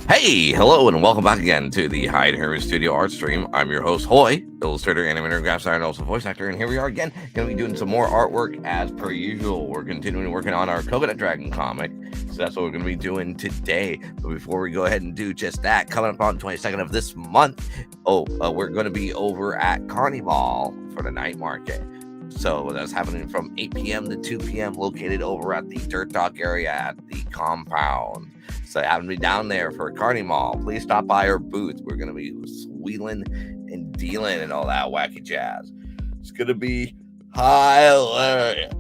Hey, hello, and welcome back again to the Hyde Hermit Studio Art Stream. I'm your host, Hoy, illustrator, animator, graphic designer, and also voice actor. And here we are again, going to be doing some more artwork as per usual. We're continuing working on our Coconut Dragon comic, so that's what we're going to be doing today. But before we go ahead and do just that, coming up on 22nd of this month, we're going to be over at Carnival for the night market. So that's happening from 8 p.m. to 2 p.m. located over at the Dirt Dock area at the compound. So having me down there for Carnival, please stop by our booth. We're going to be wheeling and dealing and all that wacky jazz. It's going to be hilarious.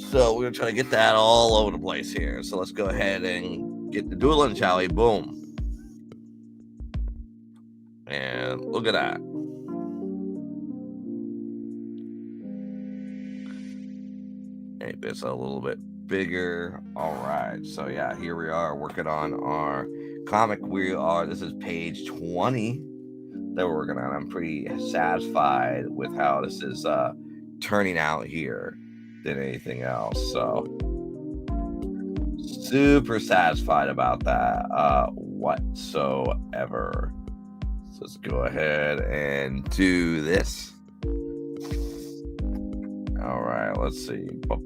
So we're going to try to get that all over the place here. So let's go ahead and get the dueling, shall we? Boom. And look at that. Make this a little bit bigger. All right, so yeah, here we are working on our comic. This is page 20 that we're working on. I'm pretty satisfied with how this is turning out here than anything else, so super satisfied about that whatsoever. So let's go ahead and do this. All right, let's see. Let's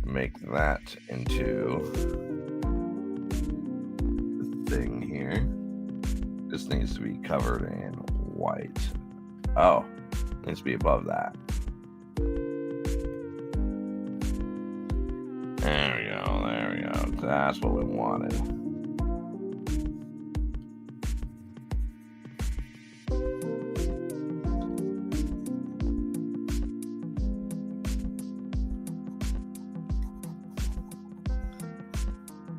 make that into the thing here. This needs to be covered in white. Oh, it needs to be above that. There we go, there we go. That's what we wanted.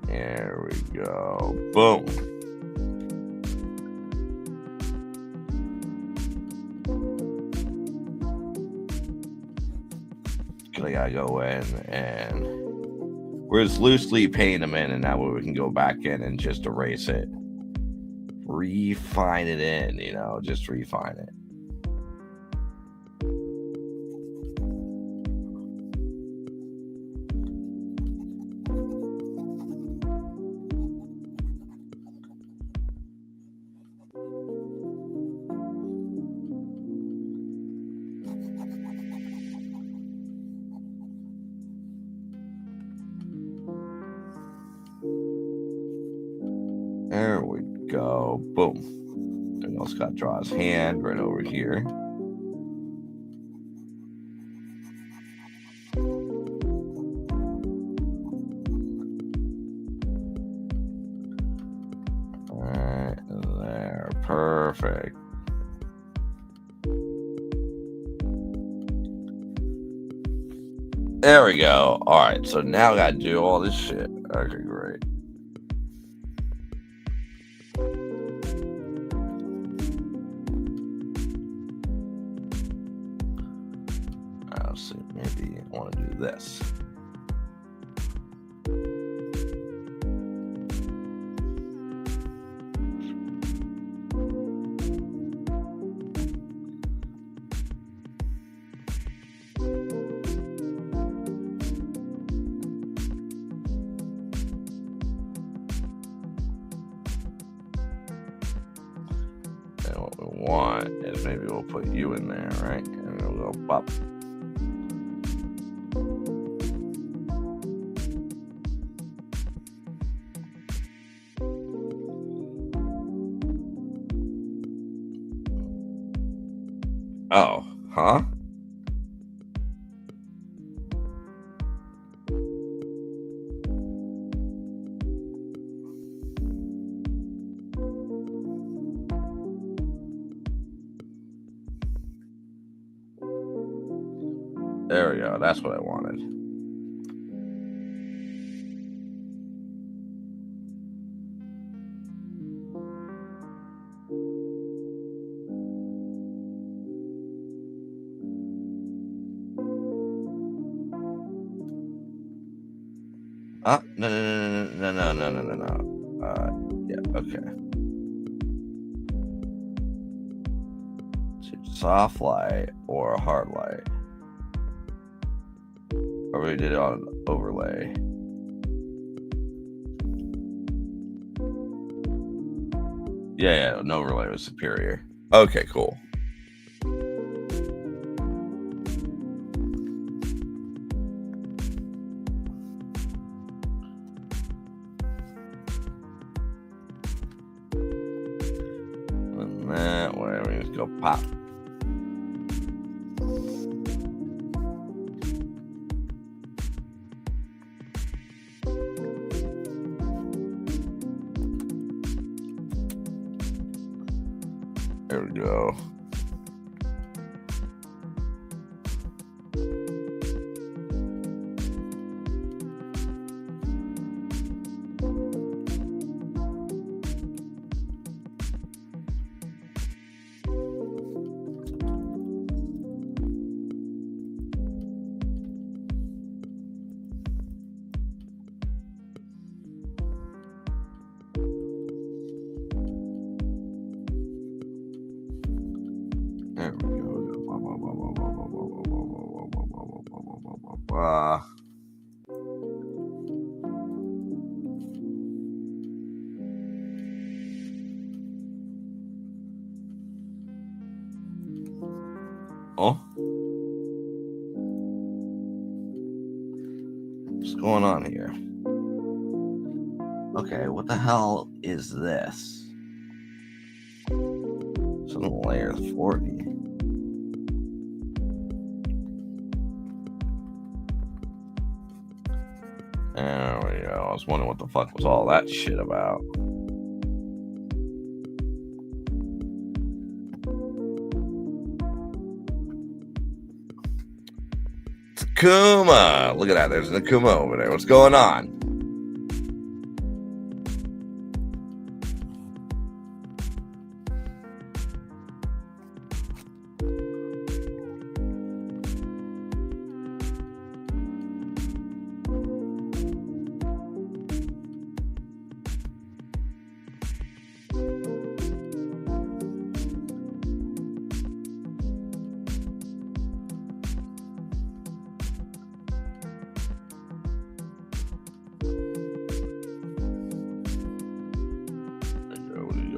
There we go. Boom. I gotta go in and we're just loosely painting them in, and that way we can go back in and just erase it. Refine it in, just refine it. There we go. Boom. And also got to draw his hand right over here. Right there. Perfect. There we go. All right. So now I got to do all this shit. Okay, great. Let's see. Maybe I want to do this. And what we want is maybe we'll put you in there, right? And we'll go pop. Oh, huh? There we go. That's what I wanted. No. Yeah, okay. Soft light or a hard light. I already did it on overlay. Yeah, an overlay was superior. Okay, cool. And that way, we just go pop. There we go. There we go. Oh, what's going on here? Okay, what the hell is this? Some layers 40. There we go. I was wondering what the fuck was all that shit about. Takuma! Look at that. There's an Akuma over there. What's going on?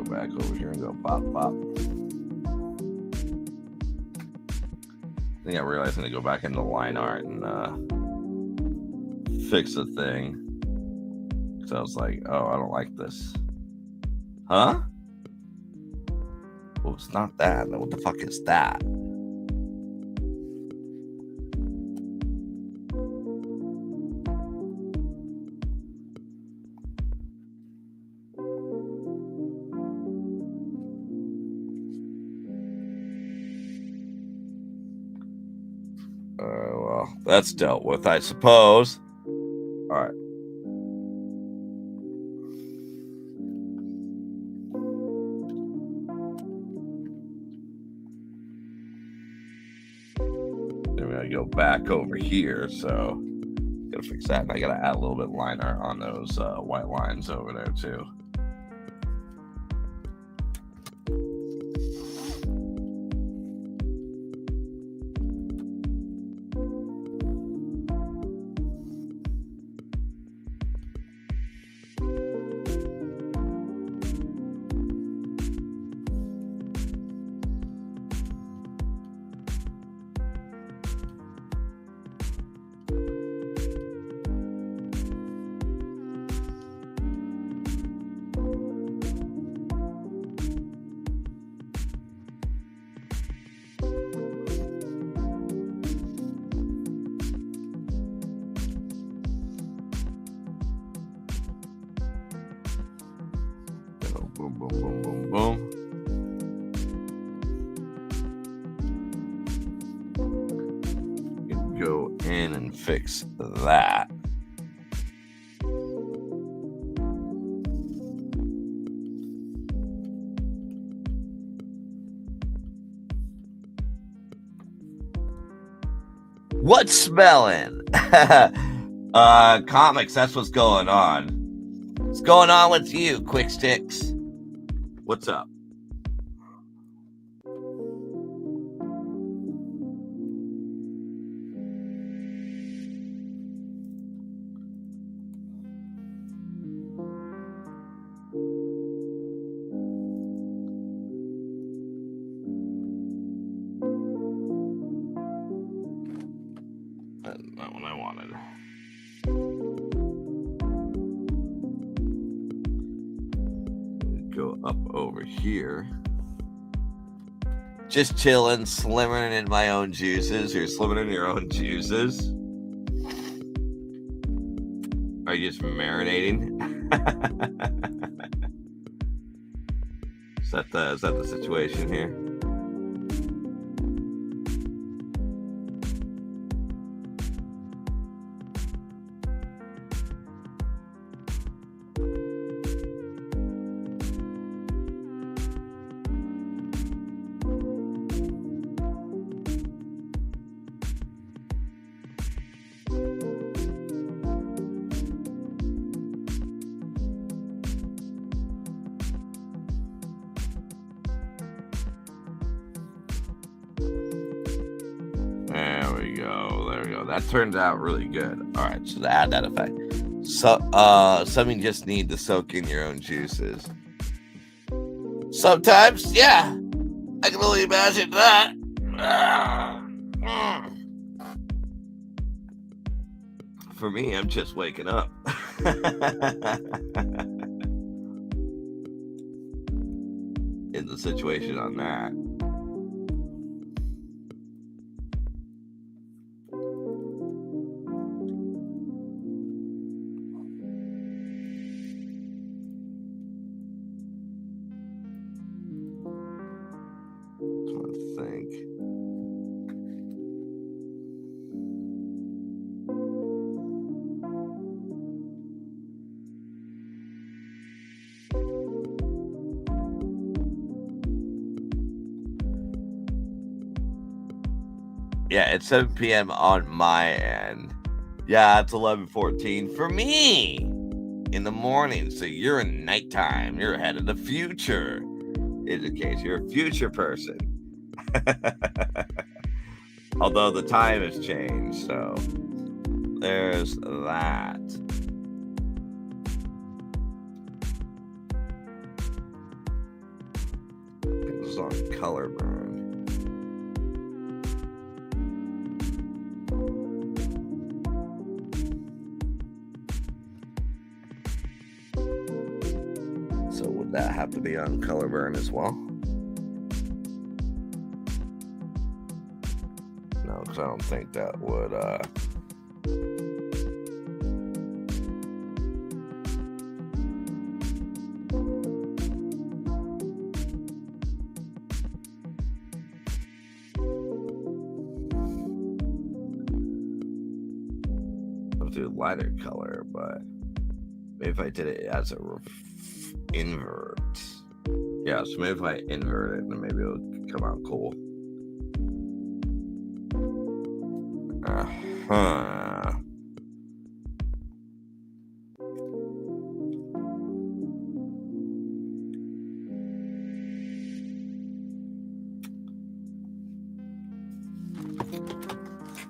Back over here and go pop, pop. I think I realized I need to go back into line art and fix the thing. So I was like, oh, I don't like this. Huh? Well, it's not that. What the fuck is that? Well, that's dealt with, I suppose. All right. Then we gotta go back over here, so gotta fix that. And I gotta add a little bit of line art on those white lines over there too. Boom, boom, boom, boom, boom. You can go in and fix that. What's smelling? Comics, that's what's going on. What's going on with you, Quick Sticks? What's up? up over here. Just chilling, slimming in my own juices. You're slimming in your own juices. Are you just marinating? Is that the situation here? That turned out really good. All right, so to add that effect, so some you just need to soak in your own juices. Sometimes, yeah, I can only imagine that. For me, I'm just waking up. In the situation on that. Yeah, it's 7 p.m. on my end. Yeah, it's 11:14 for me in the morning. So you're in nighttime. You're ahead of the future. In the case you're a future person. Although the time has changed, so there's that. This is on color burn. So would that have to be on color burn as well? No, because I don't think that would I'll do lighter color, but maybe if I did it as a invert. Yeah, so maybe if I invert it, then maybe it'll come out cool.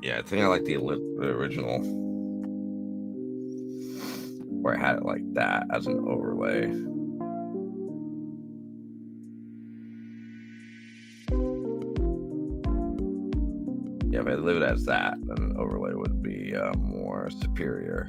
Yeah, I think I like the original, where I had it like that as an overlay. Yeah, if I leave it as that, then an overlay would be more superior.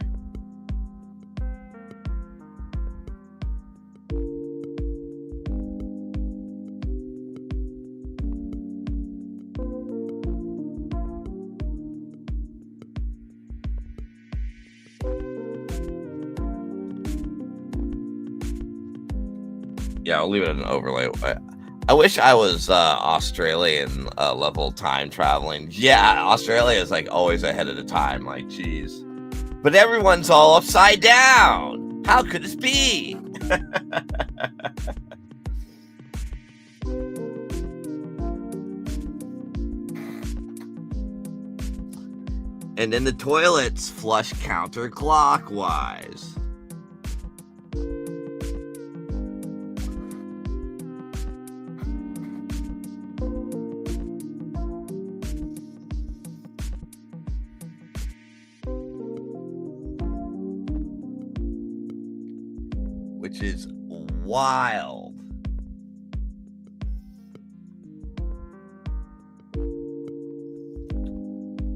Yeah, I'll leave it as an overlay. I wish I was Australian level time traveling. Yeah, Australia is like always ahead of the time. Like, geez. But everyone's all upside down. How could this be? And then the toilets flush counterclockwise. Which is wild.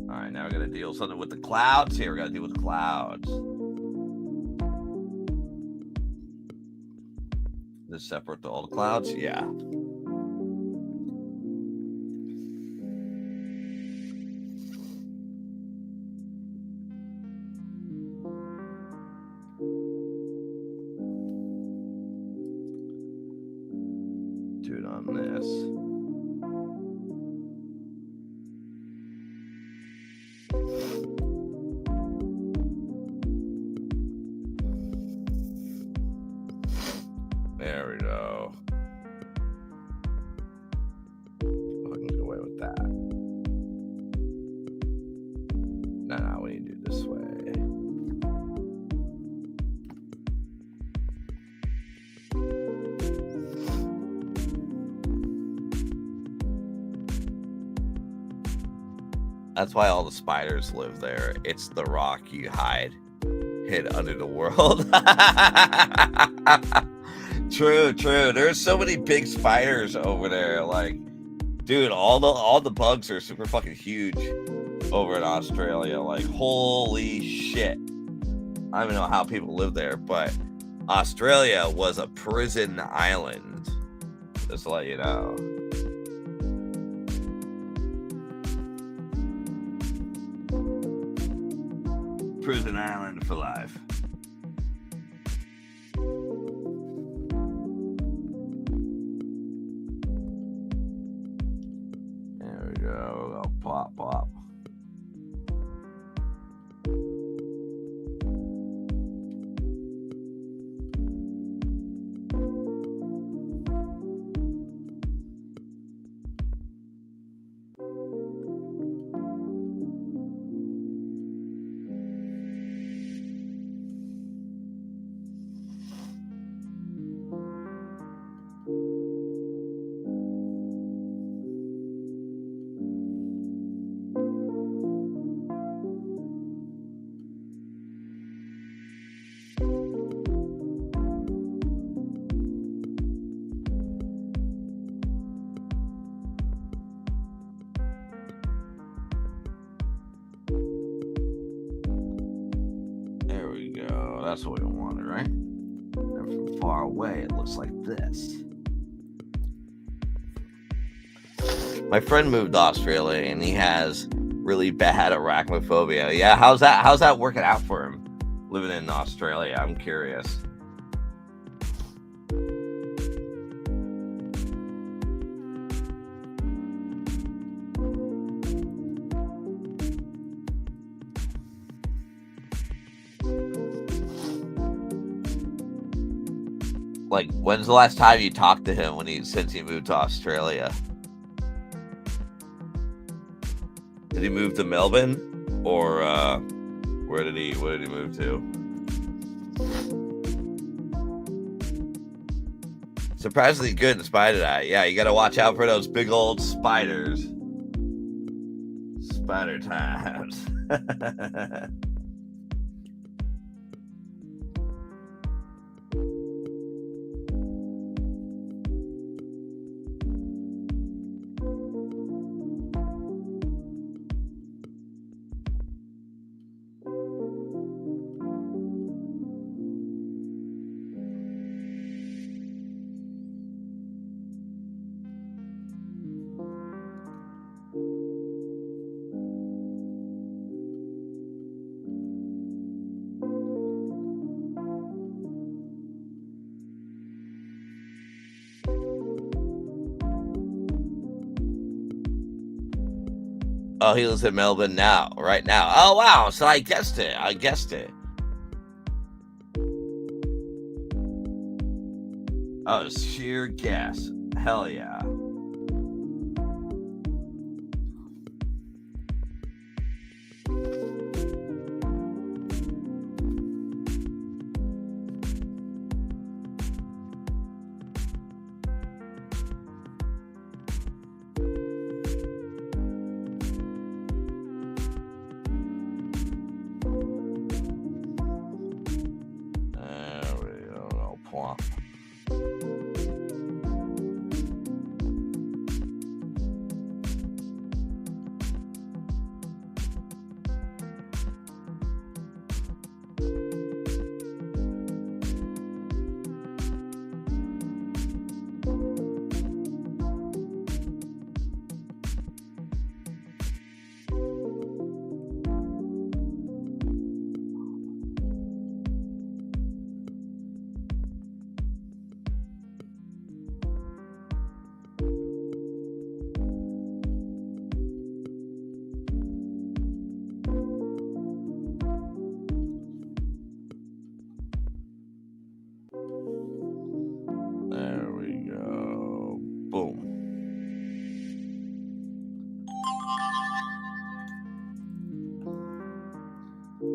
All right, now we're going to deal something with the clouds here. We're going to deal with the clouds. is separate to all the clouds. Yeah. Dude, on this. There we go. I can get away with that. No, we need to do it this way. That's why all the spiders live there. It's the rock you hide, hid under the world. True. There's so many big spiders over there. Like, dude, all the bugs are super fucking huge over in Australia. Like, holy shit. I don't even know how people live there, but Australia was a prison island. Just to let you know. Prison island for life. There we go. Pop. That's what we wanted, right? And from far away, it looks like this. My friend moved to Australia, and he has really bad arachnophobia. Yeah, how's that working out for him, living in Australia? I'm curious. Like, when's the last time you talked to him since he moved to Australia? Did he move to Melbourne, or where did he move to? Surprisingly good in spite of that. Yeah, you got to watch out for those big old spiders. Spider times. Oh, he lives in Melbourne right now. Oh, wow. So I guessed it. Oh, sheer guess. Hell yeah.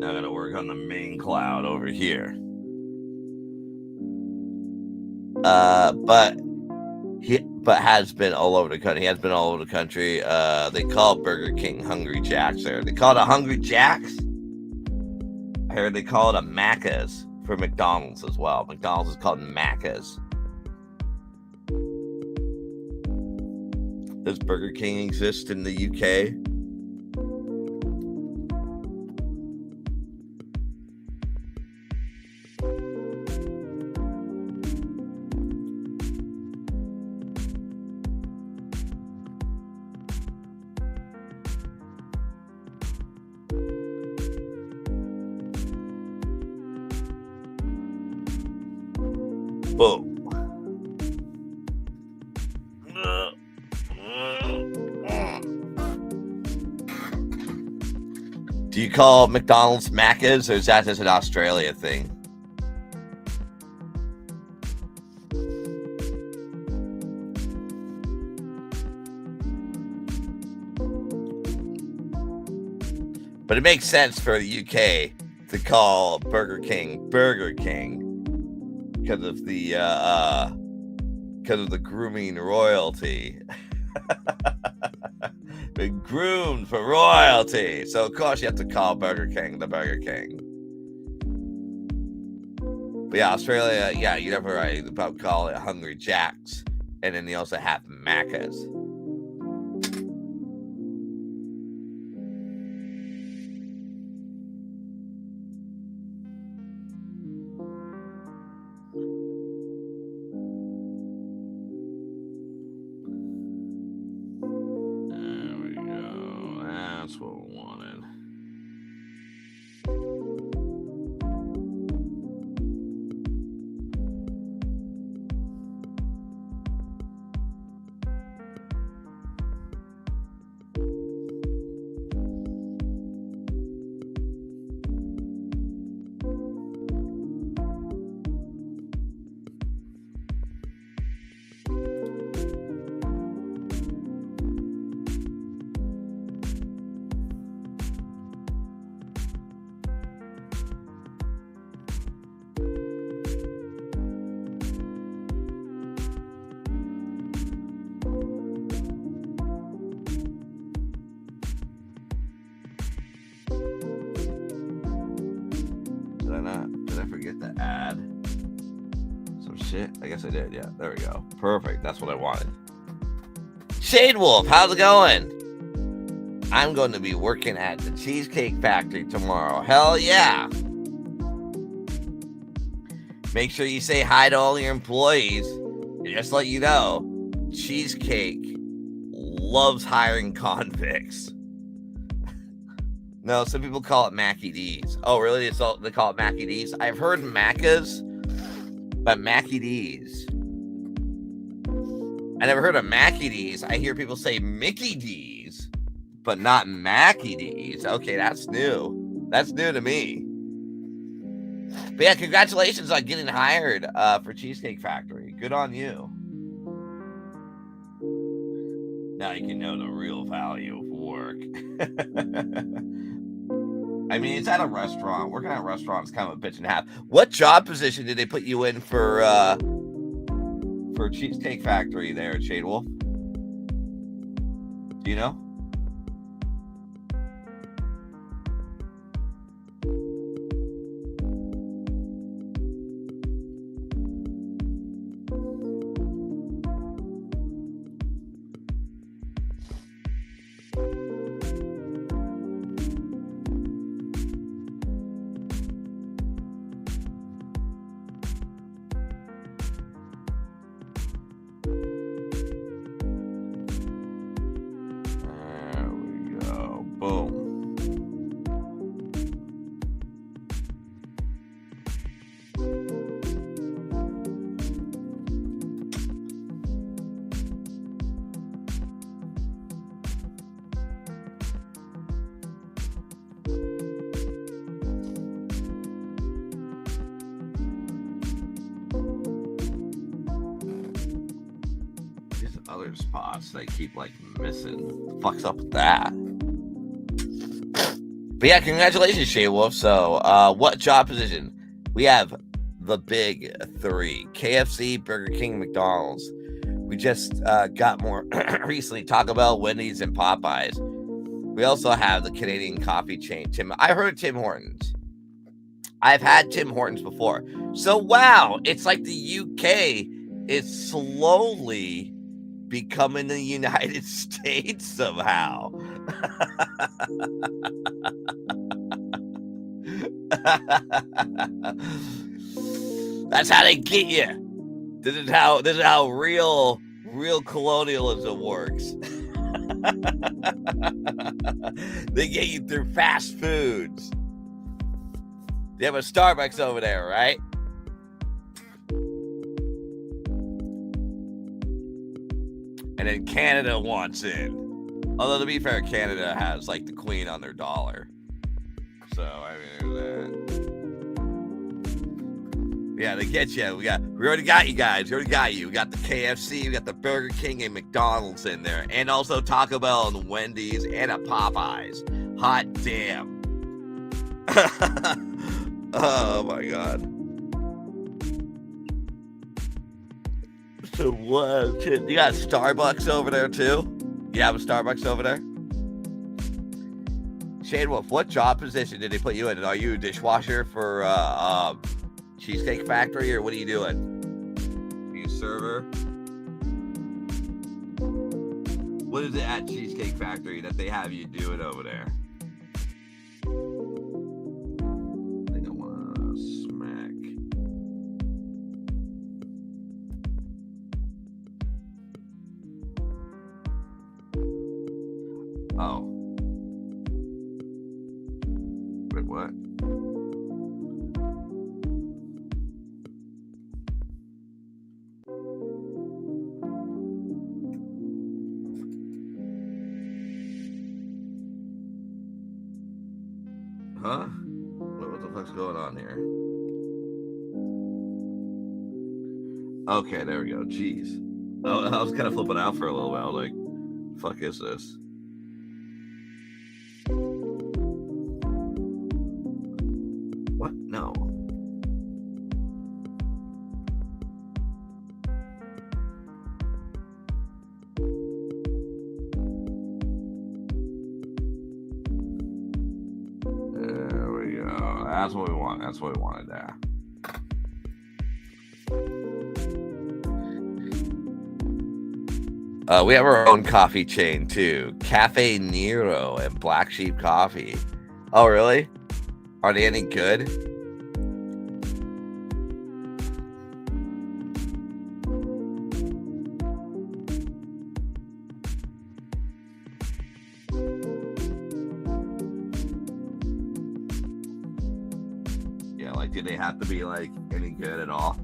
Now I gotta work on the main cloud over here. But has been all over the country. He has been all over the country. They call Burger King Hungry Jacks there. They call it a Hungry Jacks. I heard they call it a Macca's for McDonald's as well. McDonald's is called Macca's. Does Burger King exist in the UK? Boom. Do you call McDonald's Macca's, or is that just an Australia thing? But it makes sense for the UK to call Burger King because of the grooming royalty. Been groomed for royalty, so of course you have to call Burger King the Burger King. But yeah, Australia, yeah, you're never right about calling it Hungry Jacks, and then they also have Macca's. That's what we wanted. Did I forget to add some shit? I guess I did. Yeah, there we go. Perfect. That's what I wanted. Shade Wolf, how's it going? I'm going to be working at the Cheesecake Factory tomorrow. Hell yeah. Make sure you say hi to all your employees. And just let you know, Cheesecake loves hiring convicts. No, some people call it Mackie D's. Oh, really? They call it Mackie D's? I've heard Macca's, but Mackie D's. I never heard of Mackie D's. I hear people say Mickey D's, but not Mackie D's. Okay, that's new. That's new to me. But yeah, congratulations on getting hired for Cheesecake Factory. Good on you. Now you can know the real value of work. I mean, it's at a restaurant. Working at a restaurant is kind of a bitch and a half. What job position did they put you in for Cheesecake Factory there, Shade Wolf? Do you know? Spots they keep like missing. The fuck's up with that? But yeah, congratulations, Shea Wolf. So, what job position? We have the big three: KFC, Burger King, McDonald's. We just got more recently Taco Bell, Wendy's, and Popeyes. We also have the Canadian coffee chain, Tim. I heard of Tim Hortons. I've had Tim Hortons before. So, wow, it's like the UK is slowly becoming the United States somehow. That's how they get you. This is how real colonialism works. They get you through fast foods. They have a Starbucks over there, right? And then Canada wants in. Although, to be fair, Canada has like the Queen on their dollar. So, I mean, yeah, they get you. We already got you guys. We already got you. We got the KFC, we got the Burger King and McDonald's in there. And also Taco Bell and Wendy's and a Popeyes. Hot damn. Oh, my God. So what? You got Starbucks over there too? You have a Starbucks over there? Shane Wolf, what job position did they put you in? Are you a dishwasher for Cheesecake Factory, or what are you doing? Are you a server? What is it at Cheesecake Factory that they have you doing over there? I think I want to smack. Oh. Wait, what? Huh? What the fuck's going on here? Okay, there we go. Jeez. I was kind of flipping out for a little while. Like, fuck is this? What? No. There we go. That's what we want. That's what we wanted there. We have our own coffee chain too, Cafe Nero and Black Sheep Coffee. Oh, really? Are they any good? Yeah, like, do they have to be like any good at all?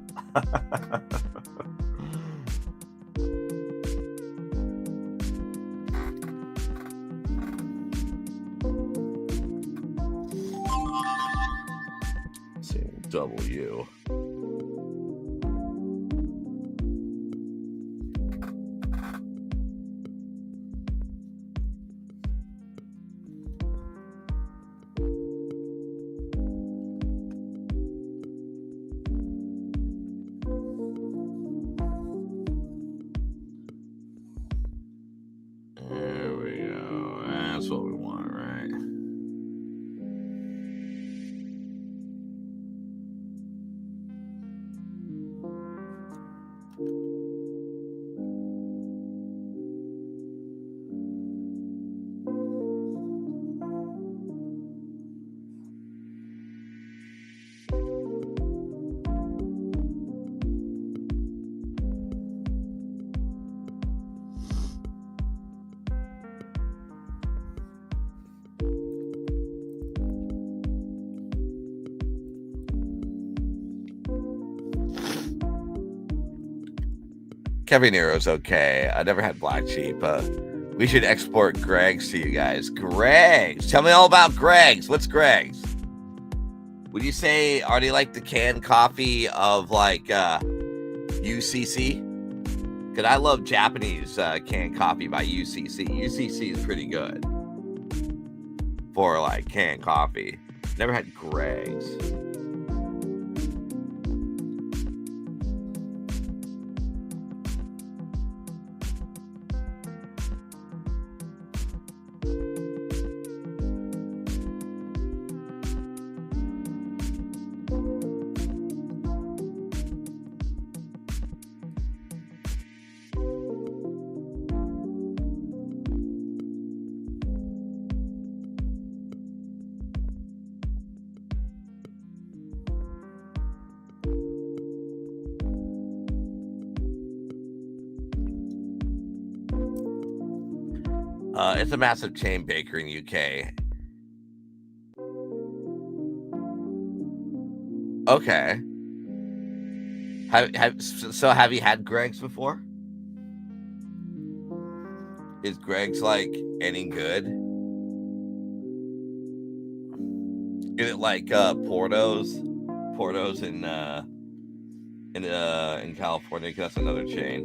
W. There we go. That's what we want, right? Cafe Nero's okay. I never had Black Sheep. We should export Greg's to you guys. Greg's. Tell me all about Greg's. What's Greg's? Would you say, are they like the canned coffee of like UCC? Because I love Japanese canned coffee by UCC. UCC is pretty good. for like canned coffee. Never had Greg's. It's a massive chain bakery in the UK. Okay. Have you had Greg's before? Is Greg's like any good? Is it like Porto's? Porto's in California, 'cause that's another chain.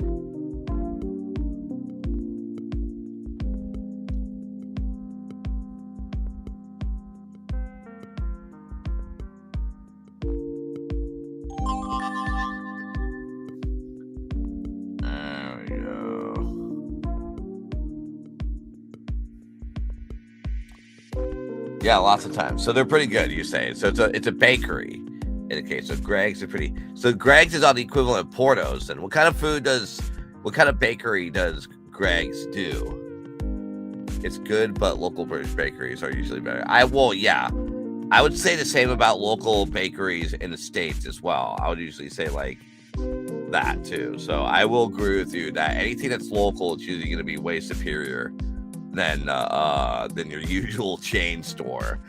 Yeah, lots of times. So they're pretty good, you say. So it's a bakery. Okay, so Greg's are pretty. So Greg's is on the equivalent of Porto's. Then what kind of bakery does Greg's do? It's good, but local British bakeries are usually better. I would say the same about local bakeries in the States as well. I would usually say like that too. So I will agree with you that anything that's local is usually going to be way superior than your usual chain store.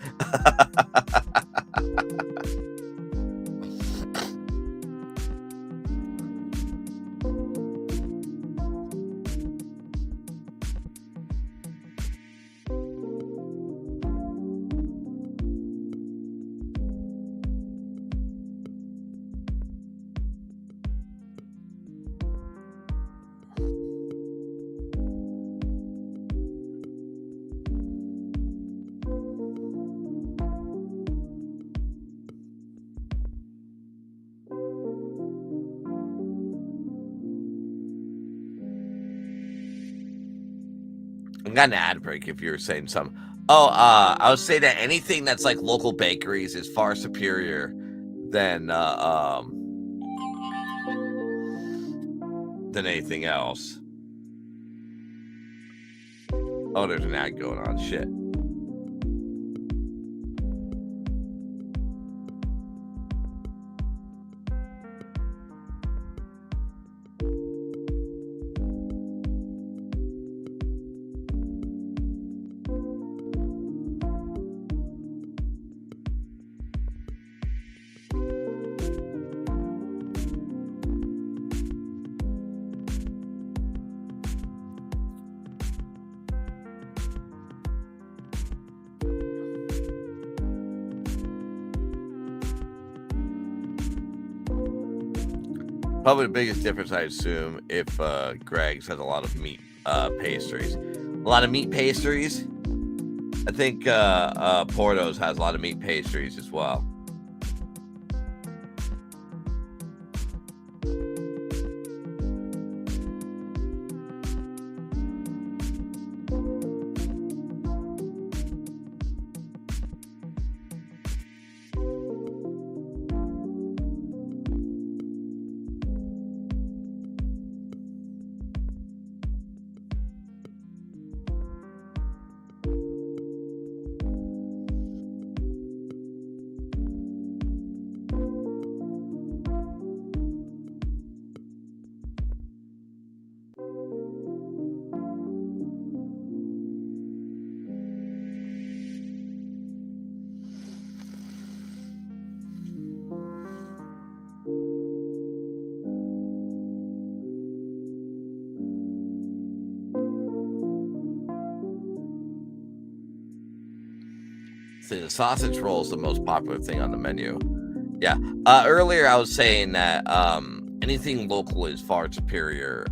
I got an ad break if you were saying something. I would say that anything that's like local bakeries is far superior than anything else. Oh, there's an ad going on. Shit. Probably the biggest difference, I assume, if Greg's has a lot of meat pastries. A lot of meat pastries. I think Porto's has a lot of meat pastries as well. See, the sausage roll is the most popular thing on the menu. Yeah. Earlier I was saying that anything local is far superior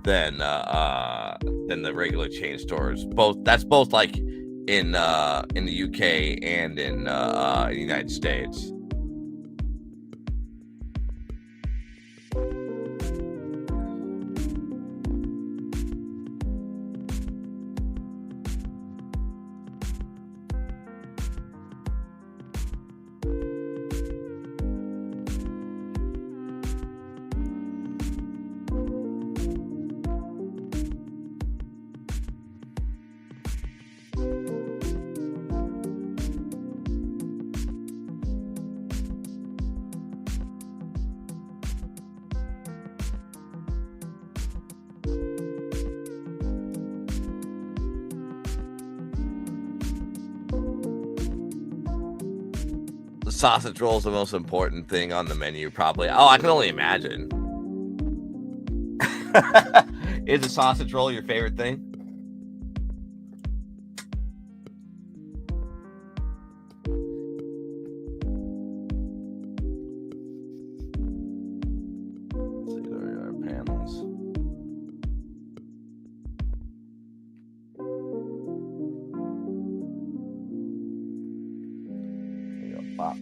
than the regular chain stores. That's both like in the UK and in the United States. The sausage roll is the most important thing on the menu, probably. Oh, I can only imagine. Is a sausage roll your favorite thing? Let's see, there are panels. There you go, pop.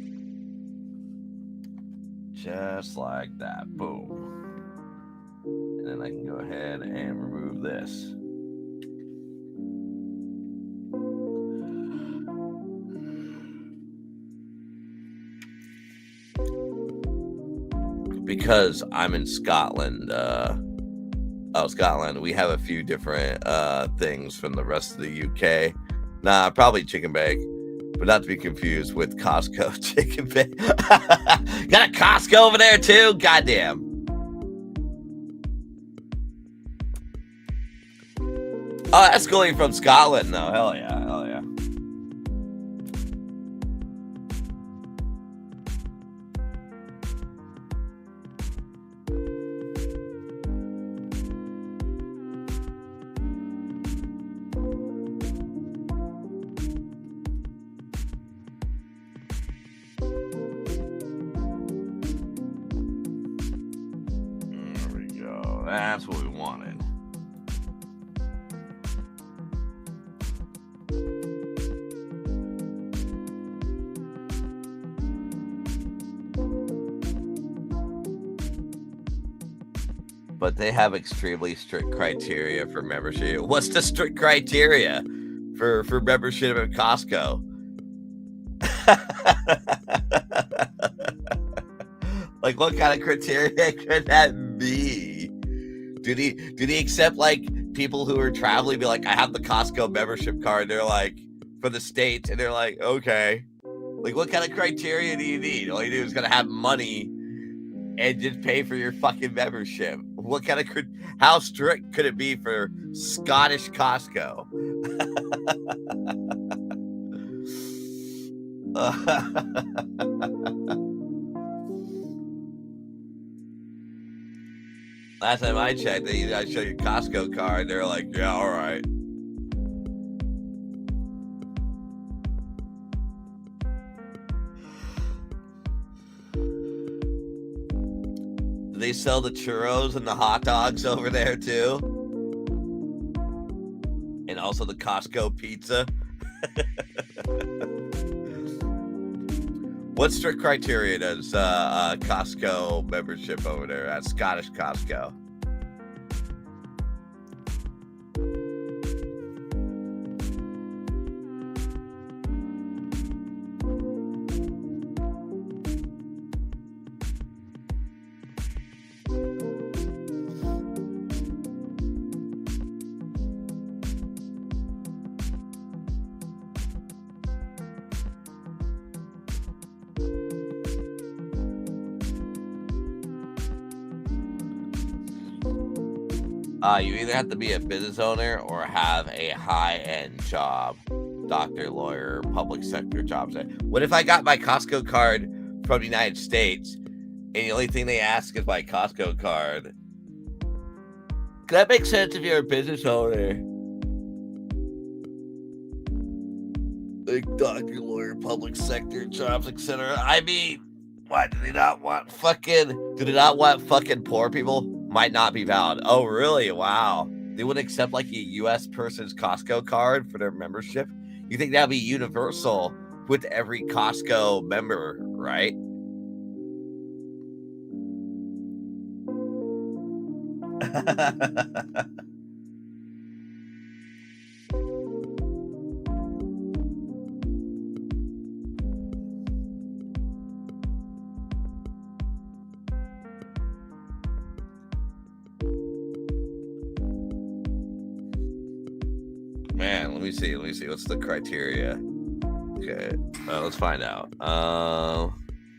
Just like that. Boom. And then I can go ahead and remove this. Because I'm in Scotland, Scotland, we have a few different things from the rest of the UK. Nah, probably chicken bake, but not to be confused with Costco chicken bake. Got a Costco over there too? Goddamn. Oh, that's going from Scotland though. Hell yeah, hell yeah. There we go. That's what we wanted. But they have extremely strict criteria for membership. What's the strict criteria for membership at Costco? Like, what kind of criteria could that be? Did he accept like people who are traveling? Be like, I have the Costco membership card. They're like, for the States, and they're like, okay. Like, what kind of criteria do you need? All you do is gotta have money and just pay for your fucking membership. What kind of how strict could it be for Scottish Costco? Last time I checked, I show your Costco card. They're like, yeah, all right. They sell the churros and the hot dogs over there too, and also the Costco pizza. What strict criteria does Costco membership over there at Scottish Costco? You either have to be a business owner or have a high-end job, doctor, lawyer, public sector jobs. What if I got my Costco card from the United States and the only thing they ask is my Costco card? That makes sense if you're a business owner. Like doctor, lawyer, public sector jobs, etc. I mean, what, do they not want fucking poor people? Might not be valid. Oh, really? Wow. They would accept like a U.S. person's Costco card for their membership. You think that'll be universal with every Costco member, right? Man, let me see. What's the criteria? Okay, let's find out.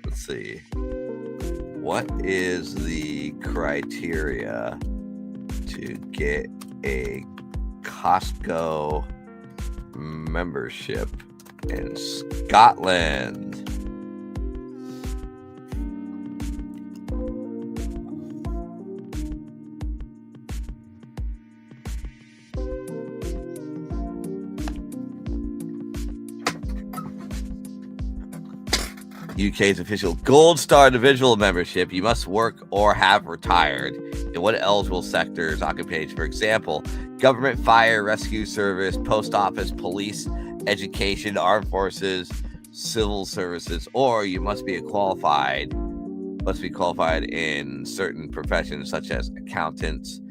Let's see. What is the criteria to get a Costco membership in Scotland? UK's official Gold Star individual membership. You must work or have retired in what eligible sectors, occupation, for example, government, fire, rescue service, post office, police, education, armed forces, civil services, or you must be qualified in certain professions such as accountants,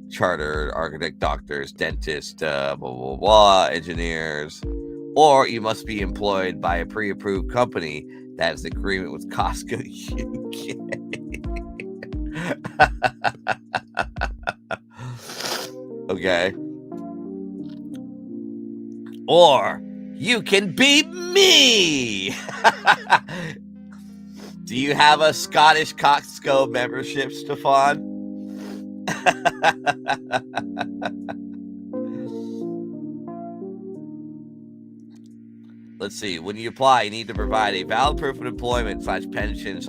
chartered architect, doctors, dentists, blah, blah, blah, engineers, or you must be employed by a pre-approved company that is agreement with Costco UK. Okay. Or you can be me. Do you have a Scottish Costco membership, Stefan? Let's see. When you apply, you need to provide a valid proof of employment / pension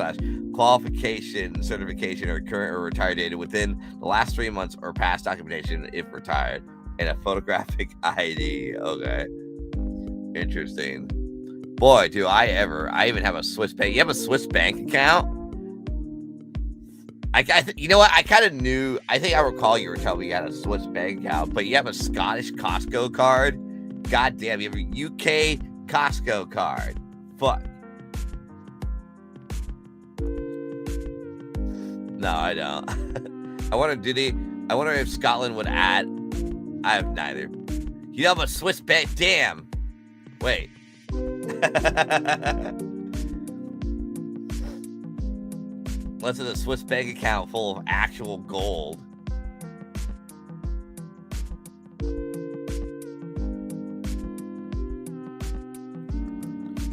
/ qualification, certification, or current or retired data within the last 3 months or past documentation if retired, and a photographic ID. Okay. Interesting. Boy, do I even have a Swiss bank. You have a Swiss bank account? You know what? I kind of knew. I think I recall you were telling me you had a Swiss bank account, but you have a Scottish Costco card? God damn, you have a UK Costco card. Fuck. No, I don't. I wonder if Scotland would add. I have neither. You have a Swiss bank. Damn. Wait. Unless it's a Swiss bank account full of actual gold.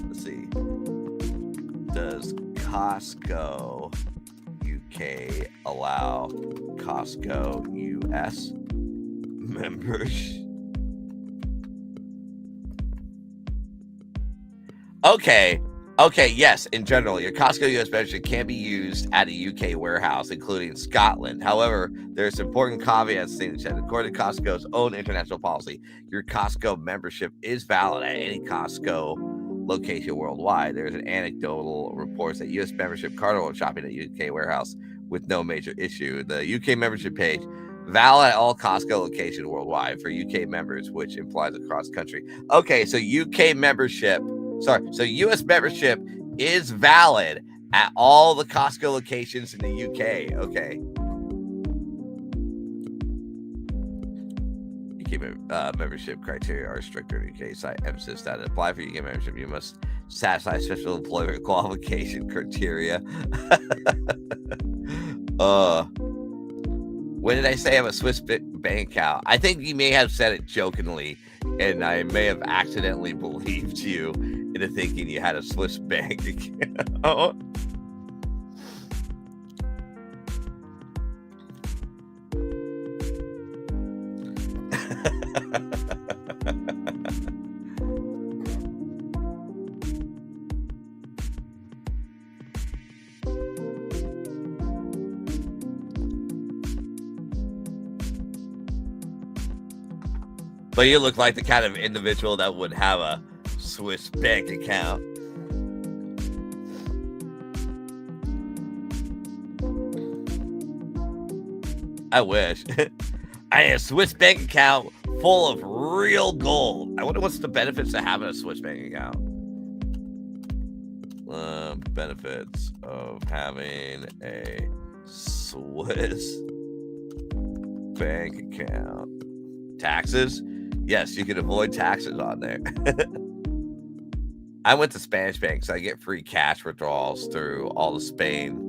Let's see. Does Costco UK allow Costco US members? Okay, yes, in general, your Costco US membership can be used at a UK warehouse, including Scotland. However, there's important caveats stated that according to Costco's own international policy, your Costco membership is valid at any Costco location worldwide. There's an anecdotal reports that US membership card holder shopping at UK warehouse with no major issue. The UK membership page, valid at all Costco locations worldwide for UK members, which implies across country. Okay, so UK membership. So U.S. membership is valid at all the Costco locations in the UK. Okay. UK membership criteria are stricter in the UK. Site emphasis that to apply for UK membership, you must satisfy special employment qualification criteria. When did I say I have a Swiss bank account? I think you may have said it jokingly, and I may have accidentally believed you into thinking you had a Swiss bank account. But you look like the kind of individual that would have a Swiss bank account. I wish. I have a Swiss bank account full of real gold. I wonder what's the benefits of having a Swiss bank account. Benefits of having a Swiss bank account. Taxes? Yes, you can avoid taxes on there. I went to Spanish banks. So I get free cash withdrawals through all of Spain.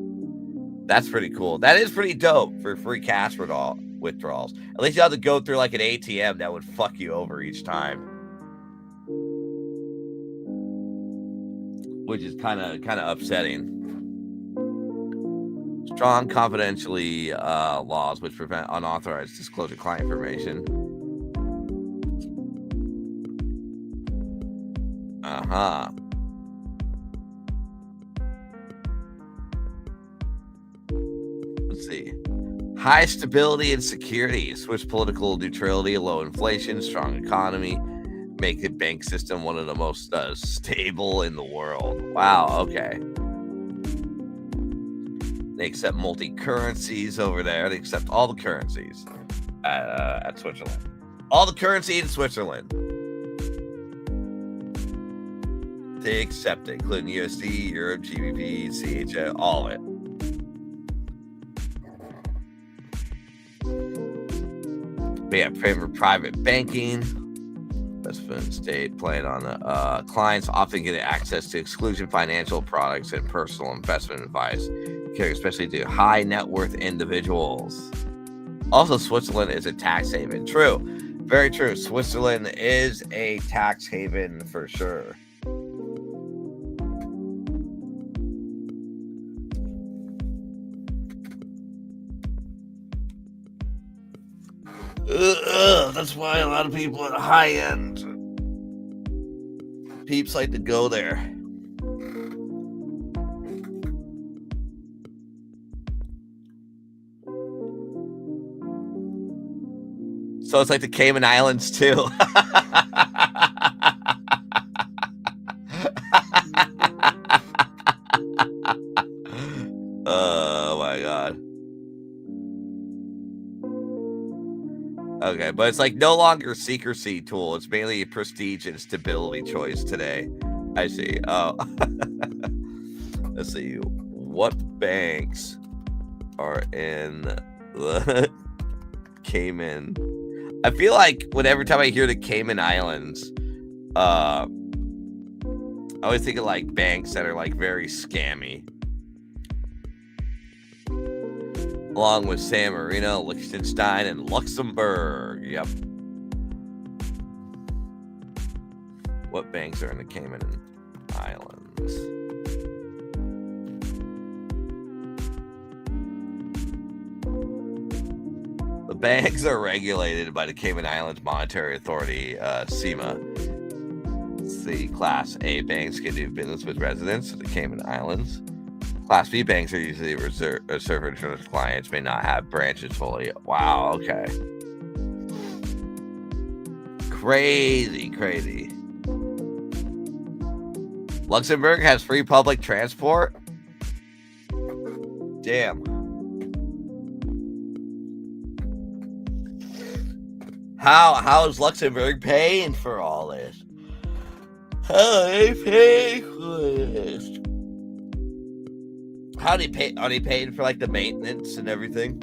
That's pretty cool. That is pretty dope for free cash withdrawals. At least you have to go through like an ATM that would fuck you over each time, which is kind of upsetting. Strong confidentiality laws which prevent unauthorized disclosure of client information. Let's see. High stability and security, Swiss political neutrality, low inflation, strong economy, make the bank system one of the most stable in the world. Wow, okay. They accept multi-currencies over there. They accept all the currencies at Switzerland. All the currency in Switzerland. They accept it, including USD, Euro, GBP, CHF, all of it. We have favorite private banking. Investment state playing on the clients often get access to exclusive financial products and personal investment advice, especially to high net worth individuals. Also, Switzerland is a tax haven. True. Very true. Switzerland is a tax haven for sure. That's why a lot of people at the high end peeps like to go there. So it's like the Cayman Islands too. Oh my god. Okay, but it's like no longer a secrecy tool. It's mainly a prestige and stability choice today. I see. Oh, let's see. What banks are in the Cayman? I feel like whenever time I hear the Cayman Islands, I always think of like banks that are like very scammy. Along with San Marino, Liechtenstein, and Luxembourg. Yep. What banks are in the Cayman Islands? The banks are regulated by the Cayman Islands Monetary Authority, CIMA. The Class A banks can do business with residents of the Cayman Islands. Class B banks are usually reserved for clients, may not have branches fully. Wow, okay. Crazy. Luxembourg has free public transport? Damn. How is Luxembourg paying for all this? How are they paying for this? How do they pay? Are they paying for like the maintenance and everything?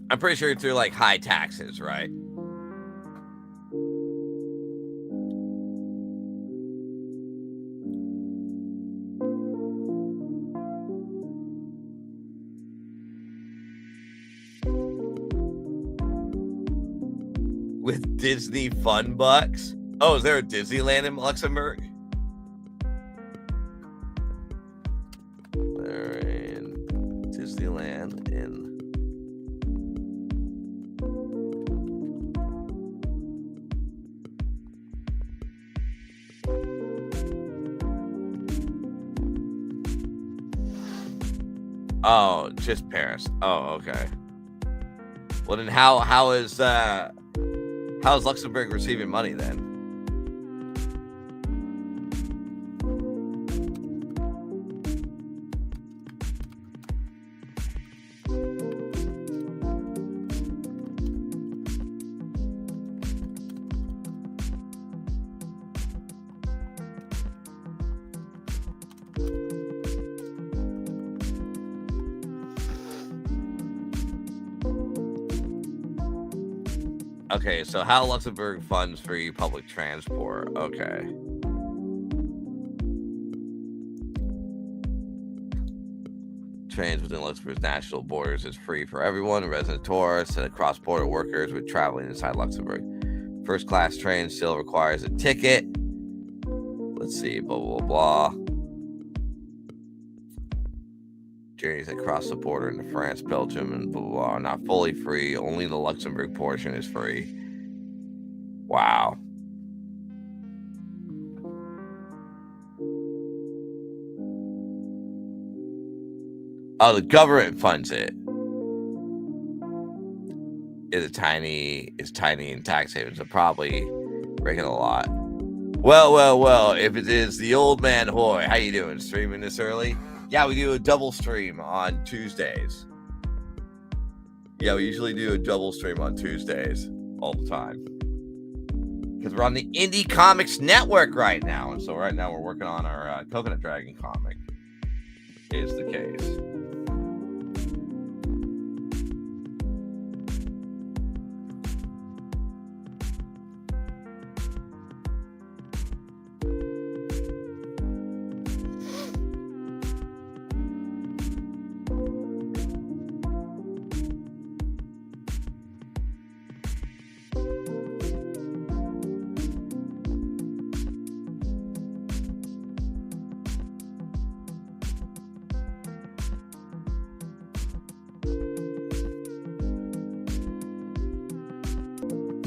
I'm pretty sure through like high taxes, right? With Disney fun bucks? Oh, is there a Disneyland in Luxembourg? They're in Disneyland in... Oh, just Paris. Oh, okay. Well, then how is Luxembourg receiving money then? Okay, so how Luxembourg funds free public transport. Okay. Trains within Luxembourg's national borders is free for everyone, resident tourists, and cross-border workers with traveling inside Luxembourg. First-class train still requires a ticket. Let's see, blah, blah, blah. Journeys that cross the border into France, Belgium, and blah, blah, blah are not fully free. Only the Luxembourg portion is free. Wow. Oh, the government funds it. It's tiny in tax havens, so probably breaking a lot. Well, if it is the old man Hoy, how you doing? Streaming this early? Yeah, we do a double stream on Tuesdays. Yeah, we usually do a double stream on Tuesdays all the time. Because we're on the Indie Comics Network right now. And so right now we're working on our Coconut Dragon comic, is the case.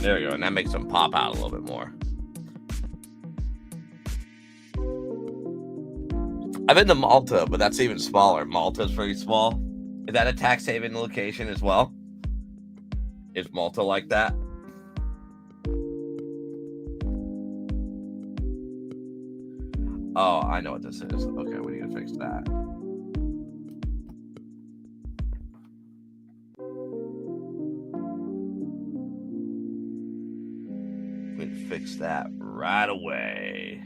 There we go, and that makes them pop out a little bit more. I've been to Malta, but that's even smaller. Malta's pretty small. Is that a tax haven location as well? Is Malta like that? Oh, I know what this is. Okay, we need to fix that. We can fix that right away.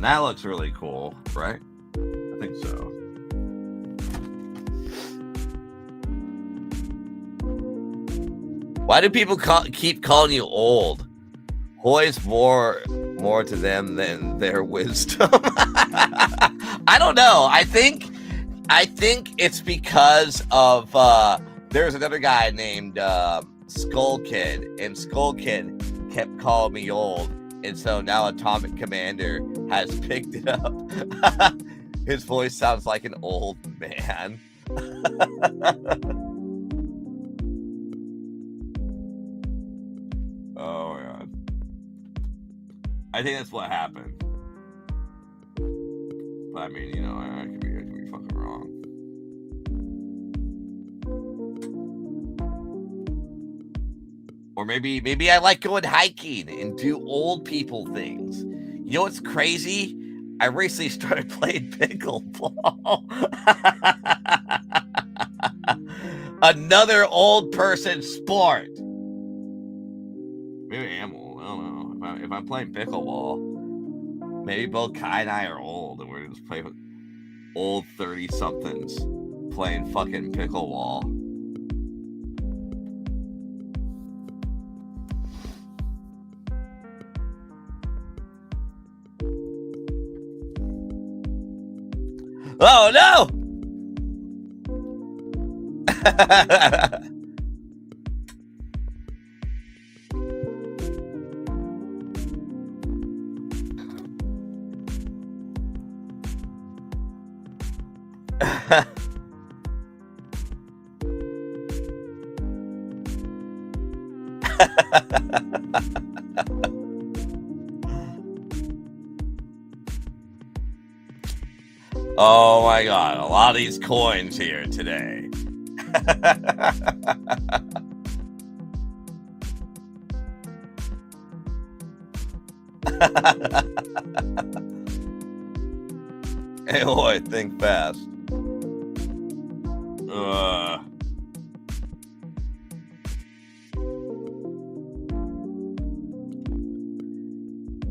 That looks really cool, right? I think so. Why do people keep calling you old? Hoy's more to them than their wisdom. I don't know. I think it's because of there's another guy named Skull Kid, and Skull Kid kept calling me old. And so now Atomic Commander has picked it up. His voice sounds like an old man. Oh my god. I think that's what happened. But I mean, you know, I could be fucking wrong. Or maybe I like going hiking and do old people things. You know what's crazy? I recently started playing pickleball. Another old person sport. Maybe I am old. I don't know. If I'm playing pickleball, maybe both Kai and I are old and we're just playing with old 30-somethings playing fucking pickleball. Oh no! Oh my god, a lot of these coins here today. Hey, boy, think fast.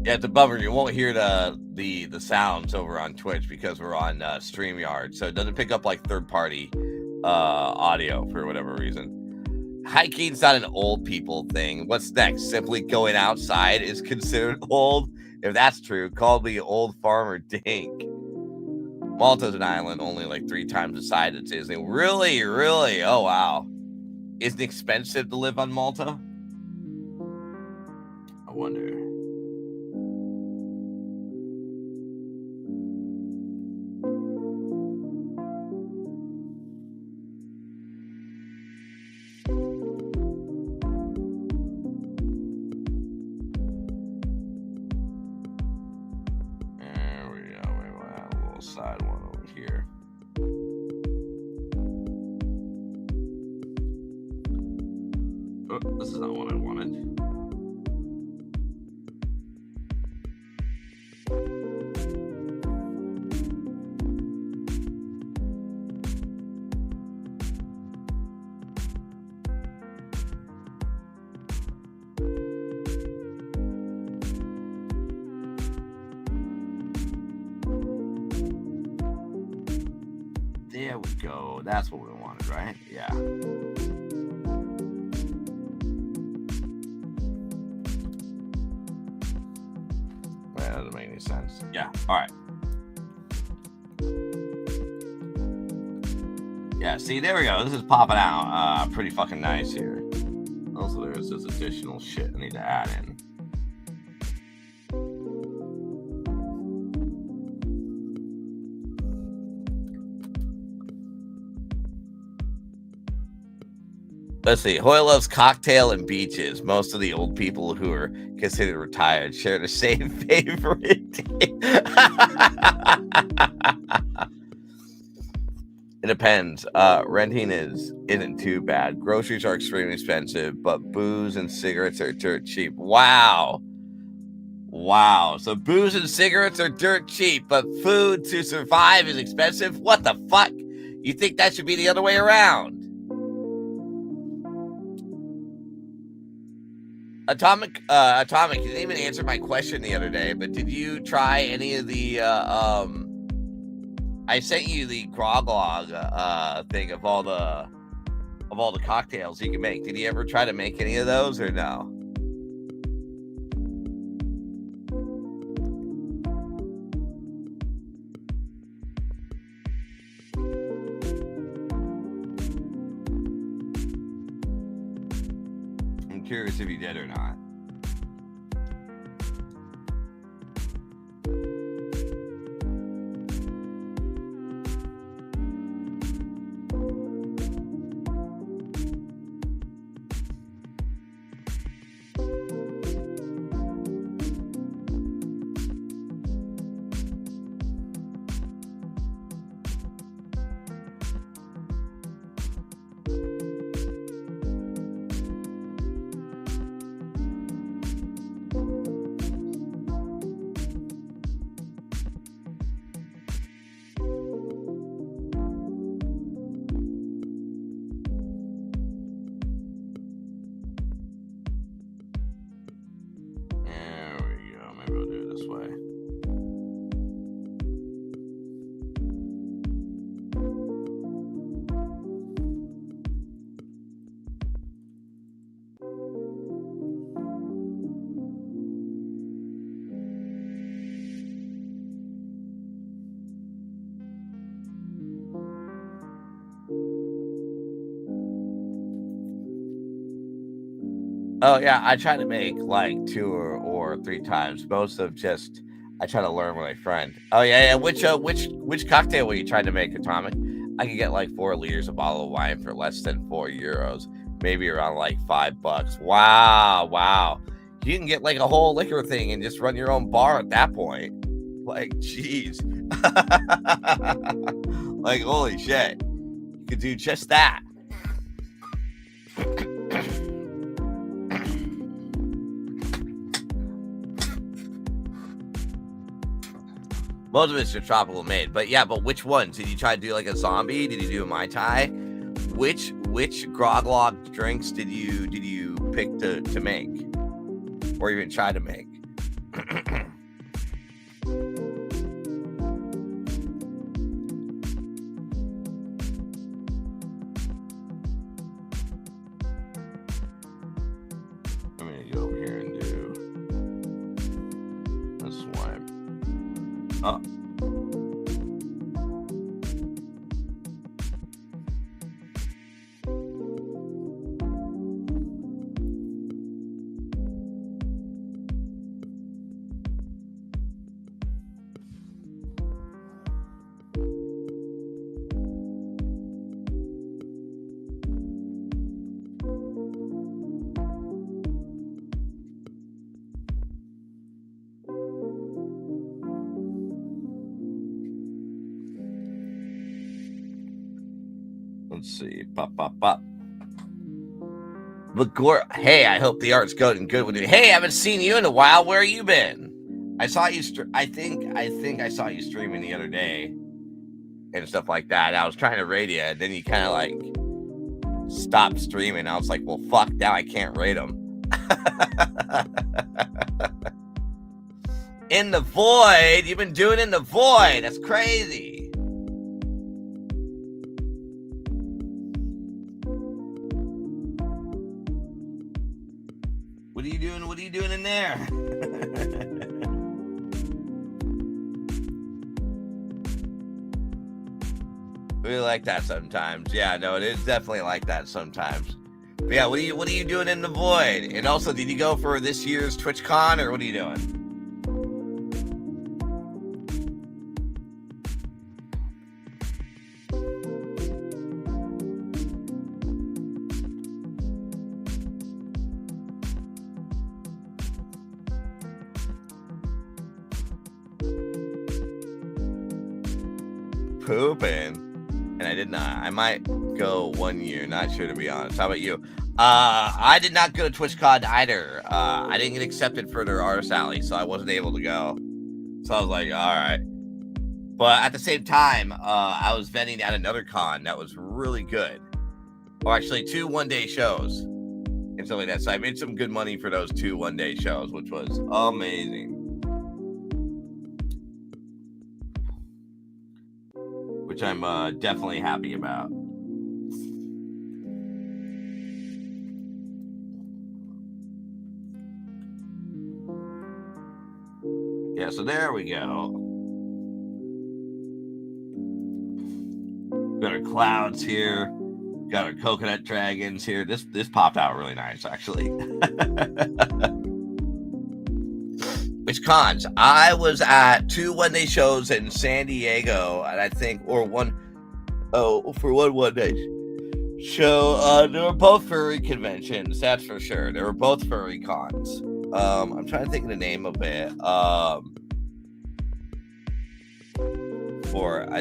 Yeah, it's a bummer. You won't hear the sounds over on Twitch because we're on StreamYard, so it doesn't pick up like third-party audio for whatever reason. Hiking's not an old people thing. What's next? Simply going outside is considered old? If that's true, call me old farmer Dink. Malta's an island only like 3 times the size of Disney. Really? Really? Oh, wow. Isn't it expensive to live on Malta? I wonder. There we go. We have a little side one over here. Oh, this is not what I wanted. There we go. That's what we wanted, right? Yeah. That doesn't make any sense. Yeah. All right. Yeah. See, there we go. This is popping out. Pretty fucking nice here. Also, there's this additional shit I need to add in. Let's see. Hoy loves cocktail and beaches. Most of the old people who are considered retired share the same favorite. It depends. Renting isn't too bad. Groceries are extremely expensive, but booze and cigarettes are dirt cheap. Wow. Wow. So booze and cigarettes are dirt cheap, but food to survive is expensive? What the fuck? You think that should be the other way around? Atomic, you didn't even answer my question the other day, but did you try any of the, I sent you the grog log, thing of all the cocktails you can make. Did you ever try to make any of those or no? I'm curious if you did or not. Oh yeah, I try to make like 2 or 3 times. Most of just I try to learn with my friend. Oh yeah. Which cocktail were you trying to make, Atomic? I could get like 4 liters of bottle of wine for less than €4, maybe around like $5. Wow. You can get like a whole liquor thing and just run your own bar at that point. Like, jeez. Like, holy shit. You could do just that. Most of it's your tropical made, but which ones? Did you try to do like a zombie? Did you do a Mai Tai? Which grog log drinks did you pick to make, or even try to make? I'm gonna go over here and do a swipe. Oh. Let's see. Pop. Magor, hey, I hope the art's going good with you. Hey, I haven't seen you in a while. Where have you been? I saw you. I think I saw you streaming the other day and stuff like that. I was trying to raid you, and then you kind of like stopped streaming. I was like, well, fuck, now I can't raid them. In the void? You've been doing In the Void. That's crazy. What are you doing in there? We like that sometimes. Yeah, no, it is definitely like that sometimes. But yeah, what are you doing in the void? And also, did you go for this year's TwitchCon, or what are you doing? Pooping, and I did not. I might go 1 year, not sure, to be honest. How about you? I did not go to TwitchCon either. I didn't get accepted for their artist alley, so I wasn't able to go. So I was like, all right. But at the same time, I was vending at another con that was really good. Or actually 2 one-day shows and stuff like that. So I made some good money for those 2 one-day shows, which was amazing. Which I'm definitely happy about. Yeah, so there we go. Got our clouds here. Got our coconut dragons here. This popped out really nice, actually. Which cons? I was at 2 one-day shows in San Diego, and I think, for one one-day show. They were both furry conventions, that's for sure. They were both furry cons. I'm trying to think of the name of it. I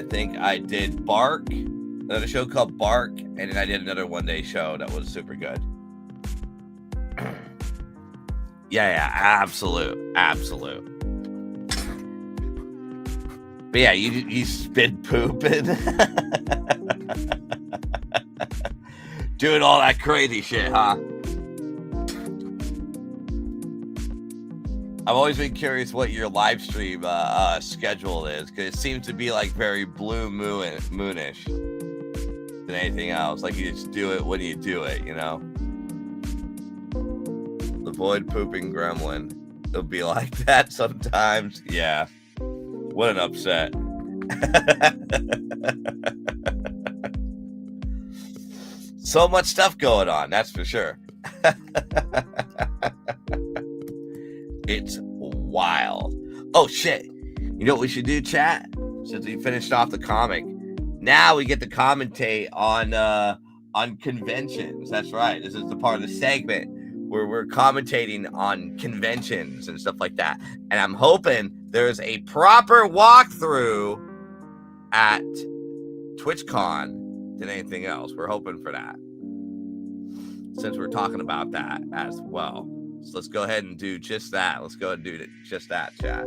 think I did Bark, another show called Bark, and then I did another one-day show that was super good. Yeah, absolute. But yeah, you spit pooping, doing all that crazy shit, huh? I've always been curious what your live stream schedule is, because it seems to be like very blue moonish than anything else. Like you just do it when you do it, you know? The void pooping gremlin. It'll be like that sometimes. Yeah. What an upset. So much stuff going on, that's for sure. It's wild. Oh shit. You know what we should do, chat? Since we finished off the comic, now we get to commentate on conventions. That's right. This is the part of the segment where we're commentating on conventions and stuff like that. And I'm hoping there's a proper walkthrough at TwitchCon than anything else. We're hoping for that, since we're talking about that as well. So let's go ahead and do just that. Let's go ahead and do just that, chat.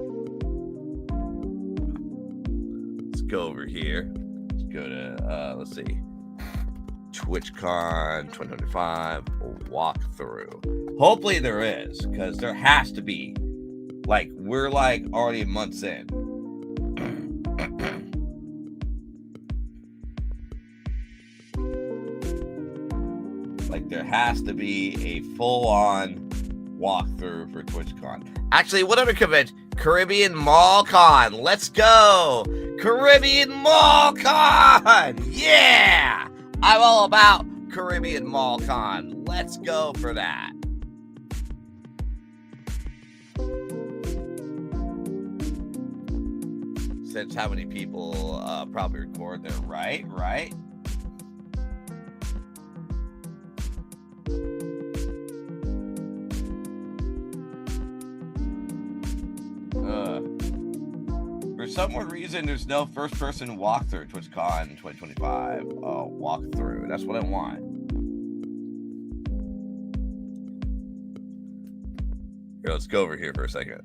Let's go over here. Let's go to, let's see, TwitchCon 2025 walkthrough. Hopefully there is, because there has to be. Like, we're like already months in. Like, there has to be a full-on walkthrough for TwitchCon. Actually, what other convention? Caribbean Mall Con. Let's go. Caribbean Mall Con. Yeah. I'm all about Caribbean Mall Con. Let's go for that. Since how many people probably record there, right? For some weird reason, there's no first-person walkthrough at TwitchCon 2025 walkthrough. That's what I want. Here, let's go over here for a second.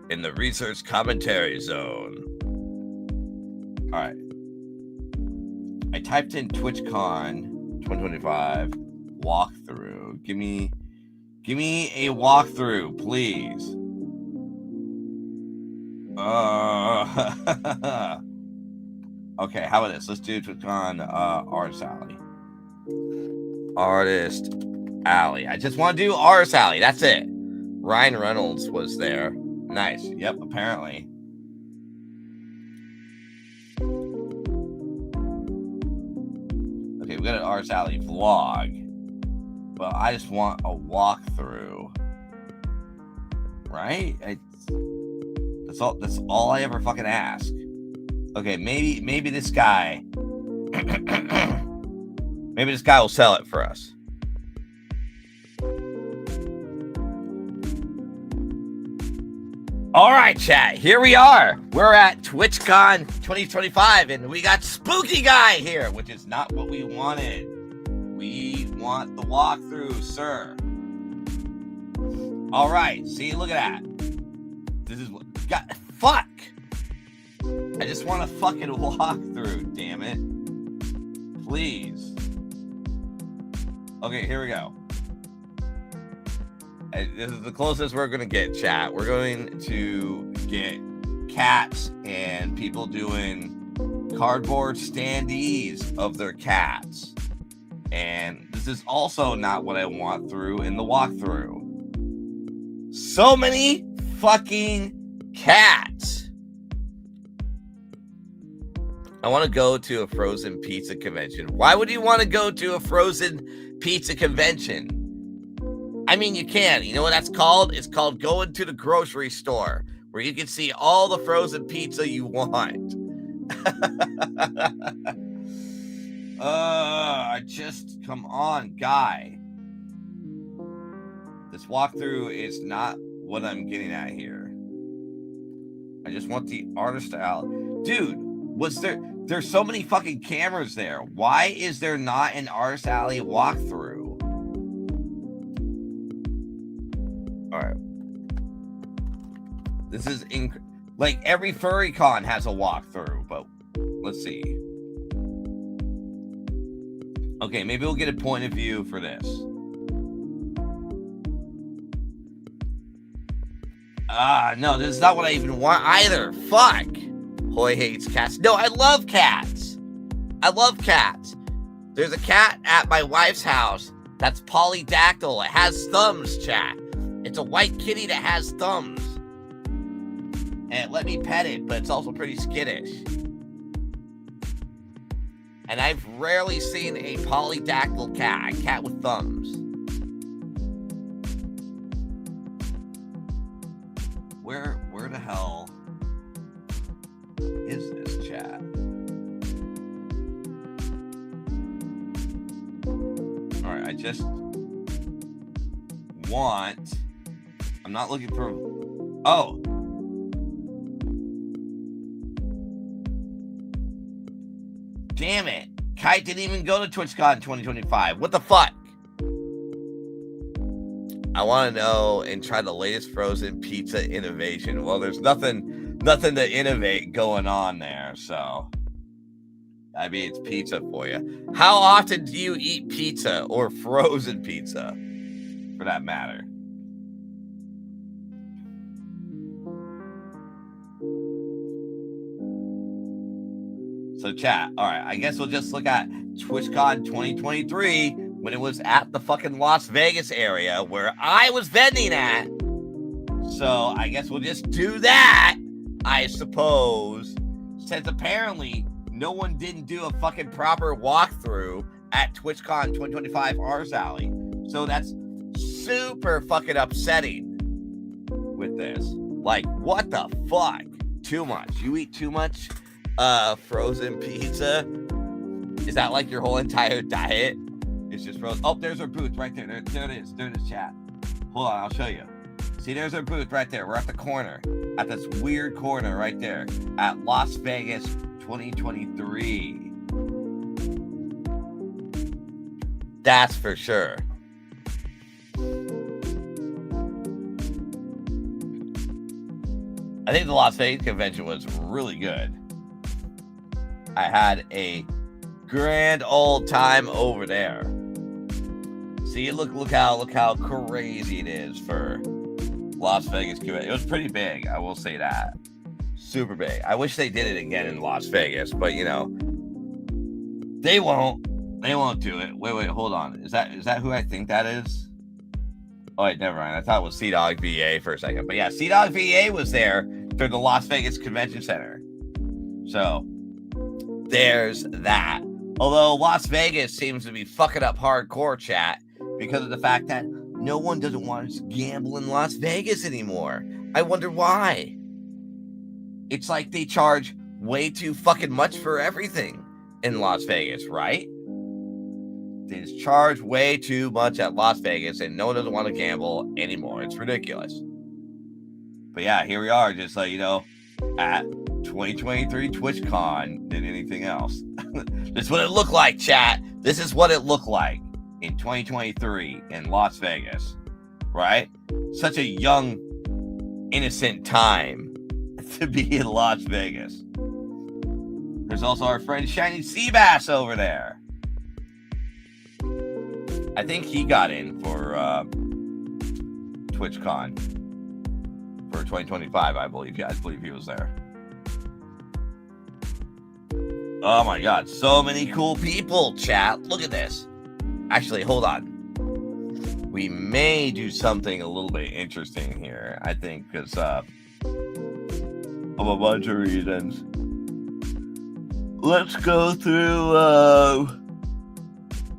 In the research commentary zone. All right. I typed in TwitchCon 2025 walkthrough. Give me a walkthrough, please. Okay, how about this? Let's do TwitchCon Artist Alley. Artist Alley. I just want to do Artist Alley. That's it. Ryan Reynolds was there. Nice. Yep, apparently. Okay, we got an Artist Alley vlog. But I just want a walkthrough. Right? That's all I ever fucking ask. Okay, maybe this guy maybe this guy will sell it for us. All right, chat. Here we are. We're at TwitchCon 2025 and we got Spooky Guy here, which is not what we wanted. We want the walkthrough, sir. All right. See, look at that. This is what got. Fuck. I just want a fucking walkthrough, damn it. Please. Okay, here we go. This is the closest we're going to get, chat. We're going to get cats and people doing cardboard standees of their cats. And this is also not what I want through in the walkthrough. So many fucking cats. I want to go to a frozen pizza convention. Why would you want to go to a frozen pizza convention? I mean, you can. You know what that's called? It's called going to the grocery store where you can see all the frozen pizza you want. Come on, guy. This walkthrough is not what I'm getting at here. I just want the artist style. Dude, there's so many fucking cameras there. Why is there not an Artist Alley walkthrough? All right. This is like every furry con has a walkthrough, but let's see. Okay, maybe we'll get a point of view for this. No, this is not what I even want either. Fuck. Hoy hates cats. No, I love cats. I love cats. There's a cat at my wife's house that's polydactyl. It has thumbs, chat. It's a white kitty that has thumbs. And it let me pet it, but it's also pretty skittish. And I've rarely seen a polydactyl cat, a cat with thumbs. Where the hell chat. All right, I just want. I'm not looking for. Oh. Damn it. Kite didn't even go to TwitchCon 2025. What the fuck? I want to know and try the latest frozen pizza innovation. Well, there's nothing to innovate going on there, so I mean, it's pizza for you. How often do you eat pizza or frozen pizza, for that matter? So chat, all right, I guess we'll just look at TwitchCon 2023 when it was at the fucking Las Vegas area where I was vending at. So I guess we'll just do that, I suppose, since apparently no one didn't do a fucking proper walkthrough at TwitchCon 2025 Ars Alley. So that's super fucking upsetting with this. Like, what the fuck? Too much. You eat too much frozen pizza? Is that like your whole entire diet? It's just frozen. Oh, there's our booth right there. There it is. There it is, chat. Hold on, I'll show you. See, there's our booth right there. We're at the corner. At this weird corner right there. At Las Vegas 2023. That's for sure. I think the Las Vegas convention was really good. I had a grand old time over there. See, look how crazy it is for Las Vegas convention. It was pretty big, I will say that. Super big. I wish they did it again in Las Vegas, but you know, they won't. They won't do it. Wait, hold on. Is that who I think that is? Oh wait, never mind. I thought it was C-Dog VA for a second. But yeah, C-Dog VA was there through the Las Vegas Convention Center. So there's that. Although Las Vegas seems to be fucking up hardcore, chat, because of the fact that no one doesn't want to gamble in Las Vegas anymore. I wonder why. It's like they charge way too fucking much for everything in Las Vegas, right? They just charge way too much at Las Vegas and no one doesn't want to gamble anymore. It's ridiculous. But yeah, here we are, just like, you know, at 2023 TwitchCon than anything else. This is what it looked like, chat. This is what it looked like in 2023 in Las Vegas, right? Such a young, innocent time to be in Las Vegas. There's also our friend Shiny Seabass over there. I think he got in for TwitchCon for 2025, I believe. Yeah, I believe he was there. Oh my god, so many cool people, chat. Look at this. Actually, hold on. We may do something a little bit interesting here, I think, because of a bunch of reasons. Let's go through,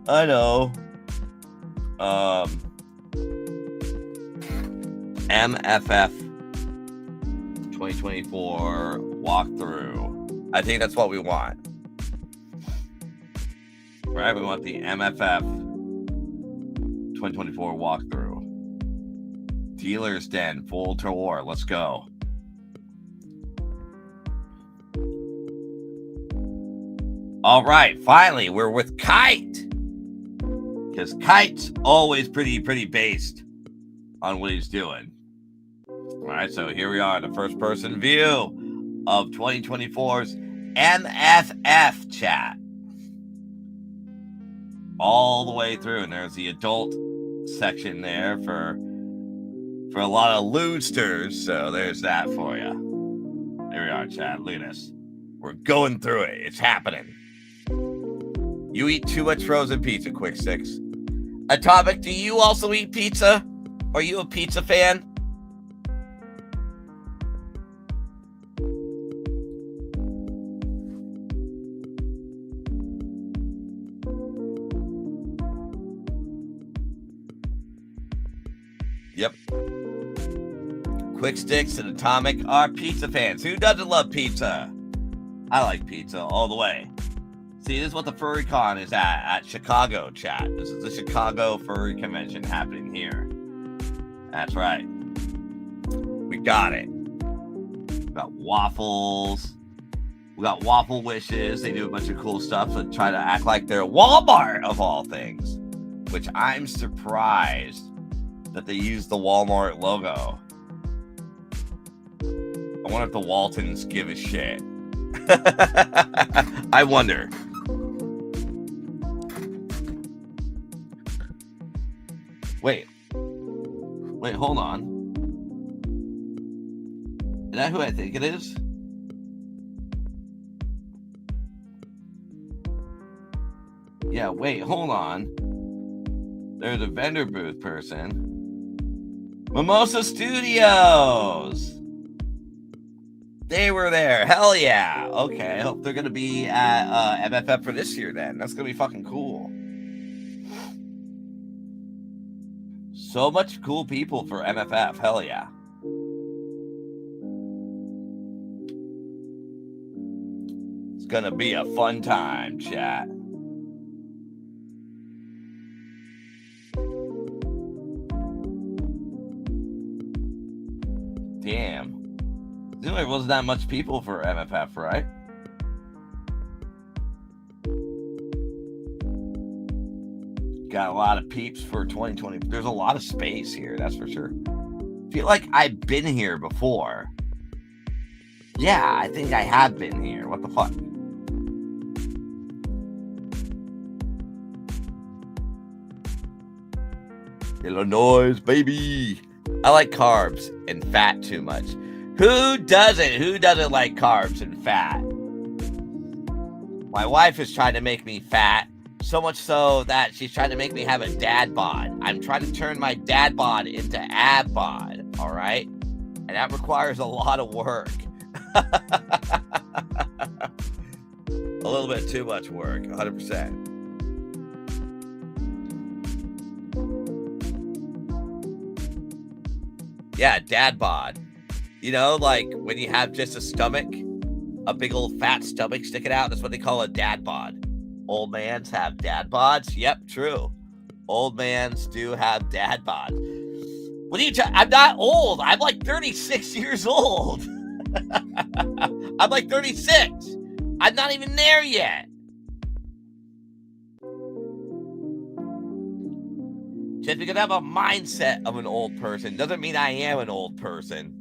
I know, MFF 2024 walkthrough. I think that's what we want. Right? We want the MFF 2024 walkthrough. Dealer's Den, full tour. Let's go. All right, finally, we're with Kite. Because Kite's always pretty based on what he's doing. All right, so here we are, the first person view of 2024's MFF chat. All the way through, and there's the adult section there for a lot of lootsters, so there's that for you. There we are, chat. Look at this. We're going through it. It's happening. You eat too much frozen pizza, Quick Six. Atomic, do you also eat pizza? Are you a pizza fan? Yep. Quick Sticks and Atomic are pizza fans. Who doesn't love pizza? I like pizza all the way. See, this is what the Furry Con is at Chicago, chat. This is the Chicago Furry Convention happening here. That's right. We got it. We got waffles. We got waffle wishes. They do a bunch of cool stuff to try to act like they're Walmart of all things, which I'm surprised that they use the Walmart logo. I wonder if the Waltons give a shit. I wonder. Wait, hold on. Is that who I think it is? Yeah, wait, hold on. There's a vendor booth person. Mimosa Studios! They were there. Hell yeah. Okay, I hope they're going to be at MFF for this year then. That's going to be fucking cool. So much cool people for MFF. Hell yeah. It's going to be a fun time, chat. Damn. There wasn't that much people for MFF, right? Got a lot of peeps for 2020. There's a lot of space here, that's for sure. Feel like I've been here before. Yeah, I think I have been here. What the fuck? Illinois, baby. I like carbs and fat too much. Who doesn't? Who doesn't like carbs and fat? My wife is trying to make me fat, so much so that she's trying to make me have a dad bod. I'm trying to turn my dad bod into ab bod, all right? And that requires a lot of work. A little bit too much work, 100%. Yeah, dad bod. You know, like when you have just a stomach, a big old fat stomach sticking out, that's what they call a dad bod. Old mans have dad bods? Yep, true. Old mans do have dad bods. What are you I'm not old. I'm like 36 years old. I'm like 36. I'm not even there yet. Just because I have a mindset of an old person doesn't mean I am an old person.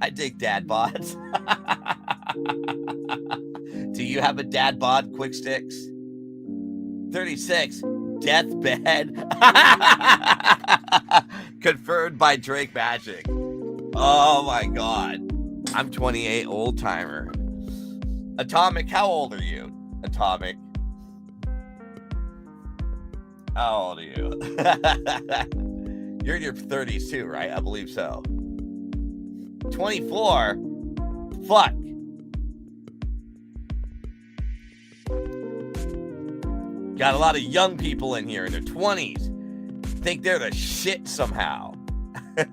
I dig dad bods. Do you have a dad bod, Quick Sticks? 36, deathbed. Confirmed by Drake Magic. Oh my god. I'm 28, old timer. Atomic, how old are you? Atomic. How old are you? You're in your 30s too, right? I believe so. 24? Fuck. Got a lot of young people in here in their 20s. Think they're the shit somehow. But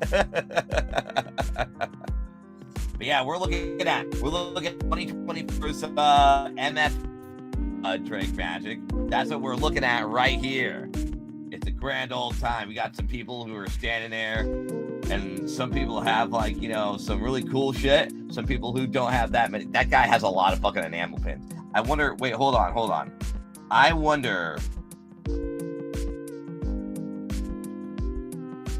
yeah, we're looking at 2021's MF Drake Magic. That's what we're looking at right here. It's a grand old time. We got some people who are standing there, and some people have, like, you know, some really cool shit. Some people who don't have that many. That guy has a lot of fucking enamel pins. I wonder, wait, hold on. I wonder,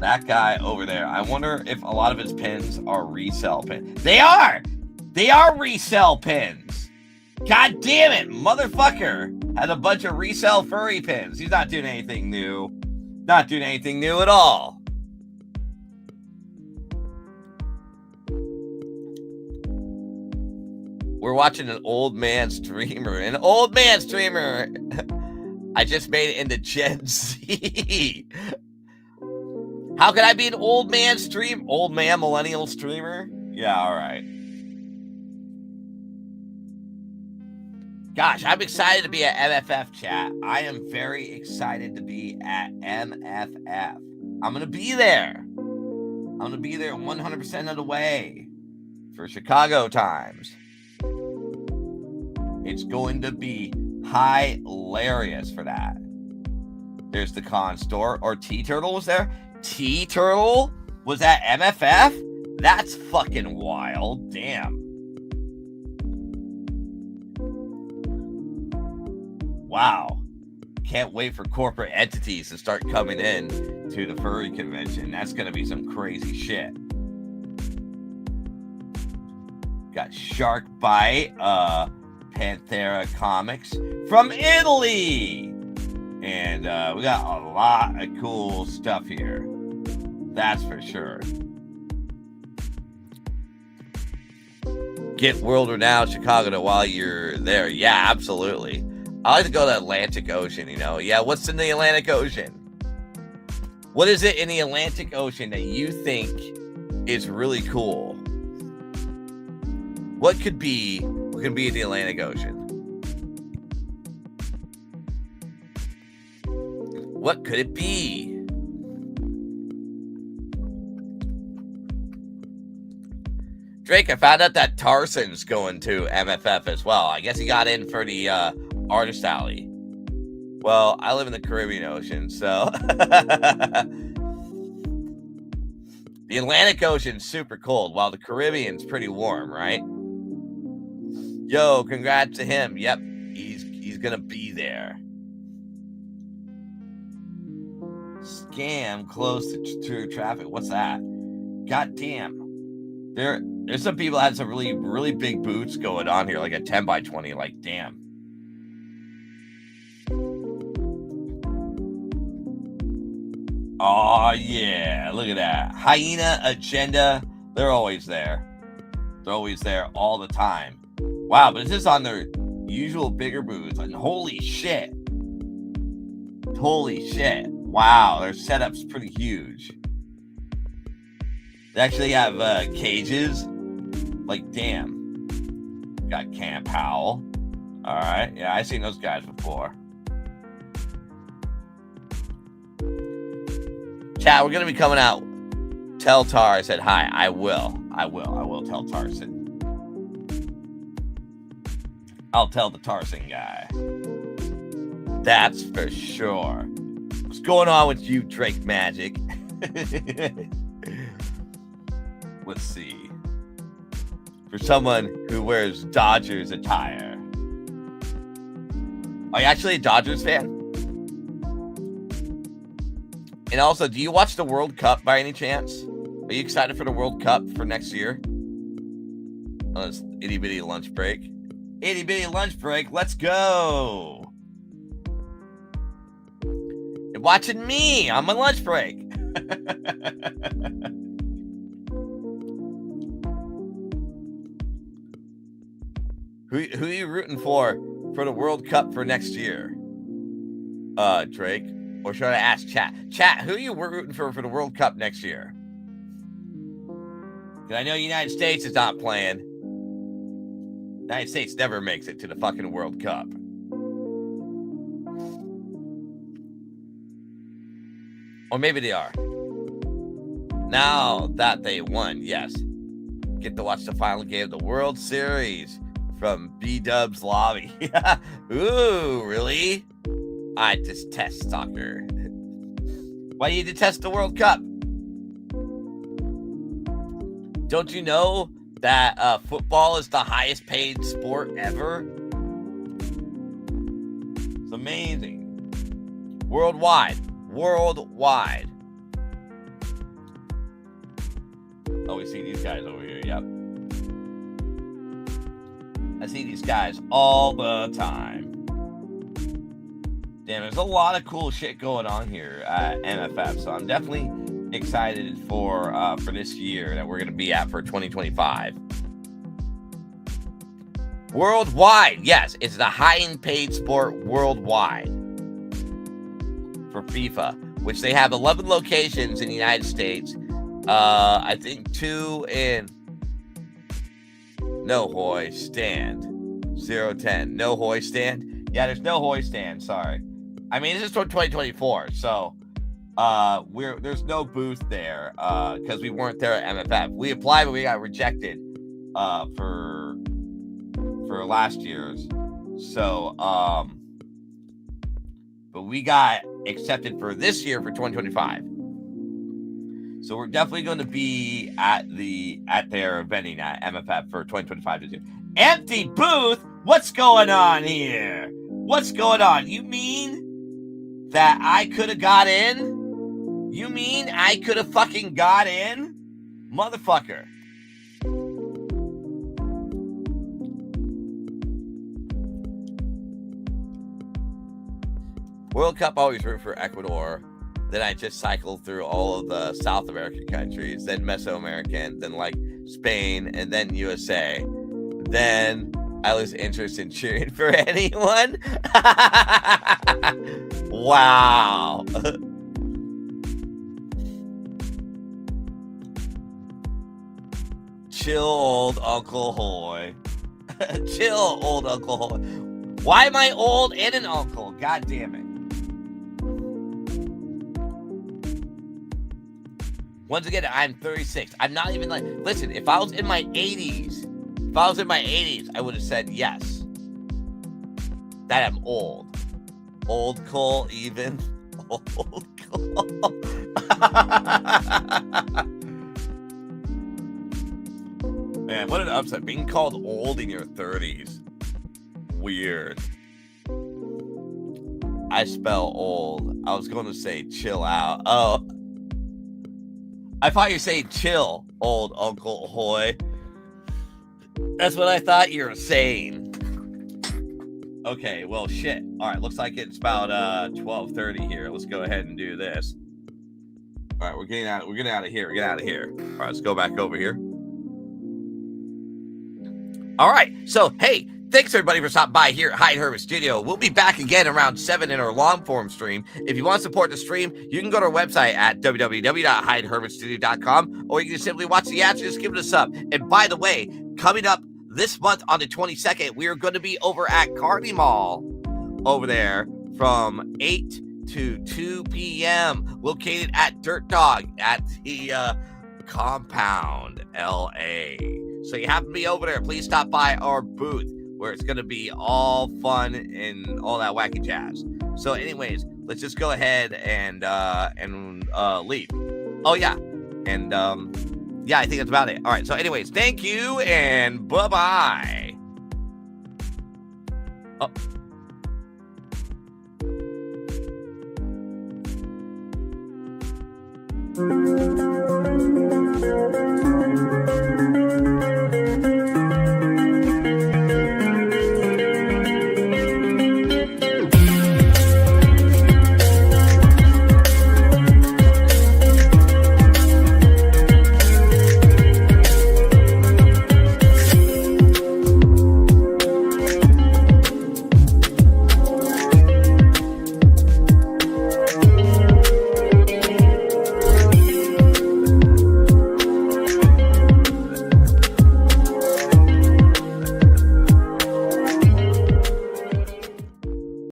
that guy over there, I wonder if a lot of his pins are resell pins. They are resell pins. God damn it, motherfucker has a bunch of resell furry pins. He's not doing anything new. Not doing anything new at all. We're watching an old man streamer. I just made it into Gen Z. How could I be an old man millennial streamer? Yeah, all right. Gosh, I'm excited to be at MFF, chat. I am very excited to be at MFF. I'm going to be there. I'm going to be there 100% of the way for Chicago times. It's going to be hilarious for that. There's the con store. Or T-Turtle was there. T-Turtle was at MFF? That's fucking wild. Damn. Wow. Can't wait for corporate entities to start coming in to the furry convention. That's going to be some crazy shit. Got Shark Bite, Panthera Comics from Italy. And we got a lot of cool stuff here. That's for sure. Get world renowned Chicago while you're there. Yeah, absolutely. I like to go to the Atlantic Ocean, you know. Yeah, what's in the Atlantic Ocean? What is it in the Atlantic Ocean that you think is really cool? What could be in the Atlantic Ocean? What could it be? Drake, I found out that Tarson's going to MFF as well. I guess he got in for the artist alley. Well, I live in the Caribbean Ocean, so the Atlantic Ocean's super cold, while the Caribbean's pretty warm, right? Yo, congrats to him. Yep, he's gonna be there. Scam close to traffic. What's that? God damn. There's some people that had some really, really big boots going on here, like a 10 by 20. Like, damn. Oh, yeah. Look at that. Hyena Agenda. They're always there. They're always there all the time. Wow, but it's just on their usual bigger boots. And holy shit. Holy shit. Wow, their setup's pretty huge. They actually have cages. Like, damn. Got Camp Howell. All right. Yeah, I've seen those guys before. Chat, we're going to be coming out. Tell Tar I said hi. I will tell Tarson. I'll tell the Tarson guy. That's for sure. What's going on with you, Drake Magic? Let's see. For someone who wears Dodgers attire. Are you actually a Dodgers fan? And also, do you watch the World Cup by any chance? Are you excited for the World Cup for next year? On this itty bitty lunch break. Itty bitty lunch break. Let's go. You're watching me on my lunch break. Who are you rooting for the World Cup for next year? Drake? Or should I ask chat? Chat, who are you rooting for the World Cup next year? Because I know the United States is not playing. The United States never makes it to the fucking World Cup. Or maybe they are. Now that they won, yes. Get to watch the final game of the World Series from B-Dub's lobby. Ooh, really? I detest soccer. Why do you detest the World Cup? Don't you know that football is the highest paid sport ever? It's amazing. Worldwide. Oh, we see these guys over here. Yep. I see these guys all the time. Damn, there's a lot of cool shit going on here at MFF, so I'm definitely excited for this year that we're going to be at for 2025. Worldwide, yes, it's the highest paid sport worldwide for FIFA, which they have 11 locations in the United States. I think 2 in No Hoy Stand 010. No Hoy Stand. Yeah, there's no Hoy Stand. Sorry. I mean, this is for 2024, so there's no booth there because we weren't there at MFF. We applied, but we got rejected for last year's. So, but we got accepted for this year for 2025. So we're definitely going to be at their vending at MFF for 2025 this year. Empty booth? What's going on here? What's going on? You mean that I could have got in? You mean I could have fucking got in? Motherfucker. World Cup always root for Ecuador. Then I just cycled through all of the South American countries, then Mesoamerican, then like Spain, and then USA. Then I lose interest in cheering for anyone. Wow. Chill, old Uncle Hoy. Chill, old Uncle Hoy. Why am I old and an uncle? God damn it. Once again, I'm 36. I'm not even like, listen, if I was in my 80s, I would have said yes. That I'm old. Old Cole, even. Old Cole. Man, what an upset. Being called old in your 30s. Weird. I spell old. I was going to say chill out. Oh. I thought you were saying chill, old Uncle Hoy. That's what I thought you were saying. Okay, well, shit. All right, looks like it's about 12:30 here. Let's go ahead and do this. All right, we're getting out of here. Get out of here. All right, let's go back over here. All right, so, hey, thanks everybody for stopping by here at Hyde Hermit Studio. We'll be back again around 7 in our long form stream. If you want to support the stream, you can go to our website at www.hydehermitstudio.com, or you can just simply watch the ads and just give it a sub. And by the way, coming up this month on the 22nd, we are going to be over at Carney Mall over there from 8 to 2 p.m. located at Dirt Dog at the Compound, LA. So you have to be over there. Please stop by our booth where it's going to be all fun and all that wacky jazz. So anyways, let's just go ahead and leave. Oh, yeah. And, yeah, I think that's about it. All right. So anyways, thank you and bye-bye. Oh.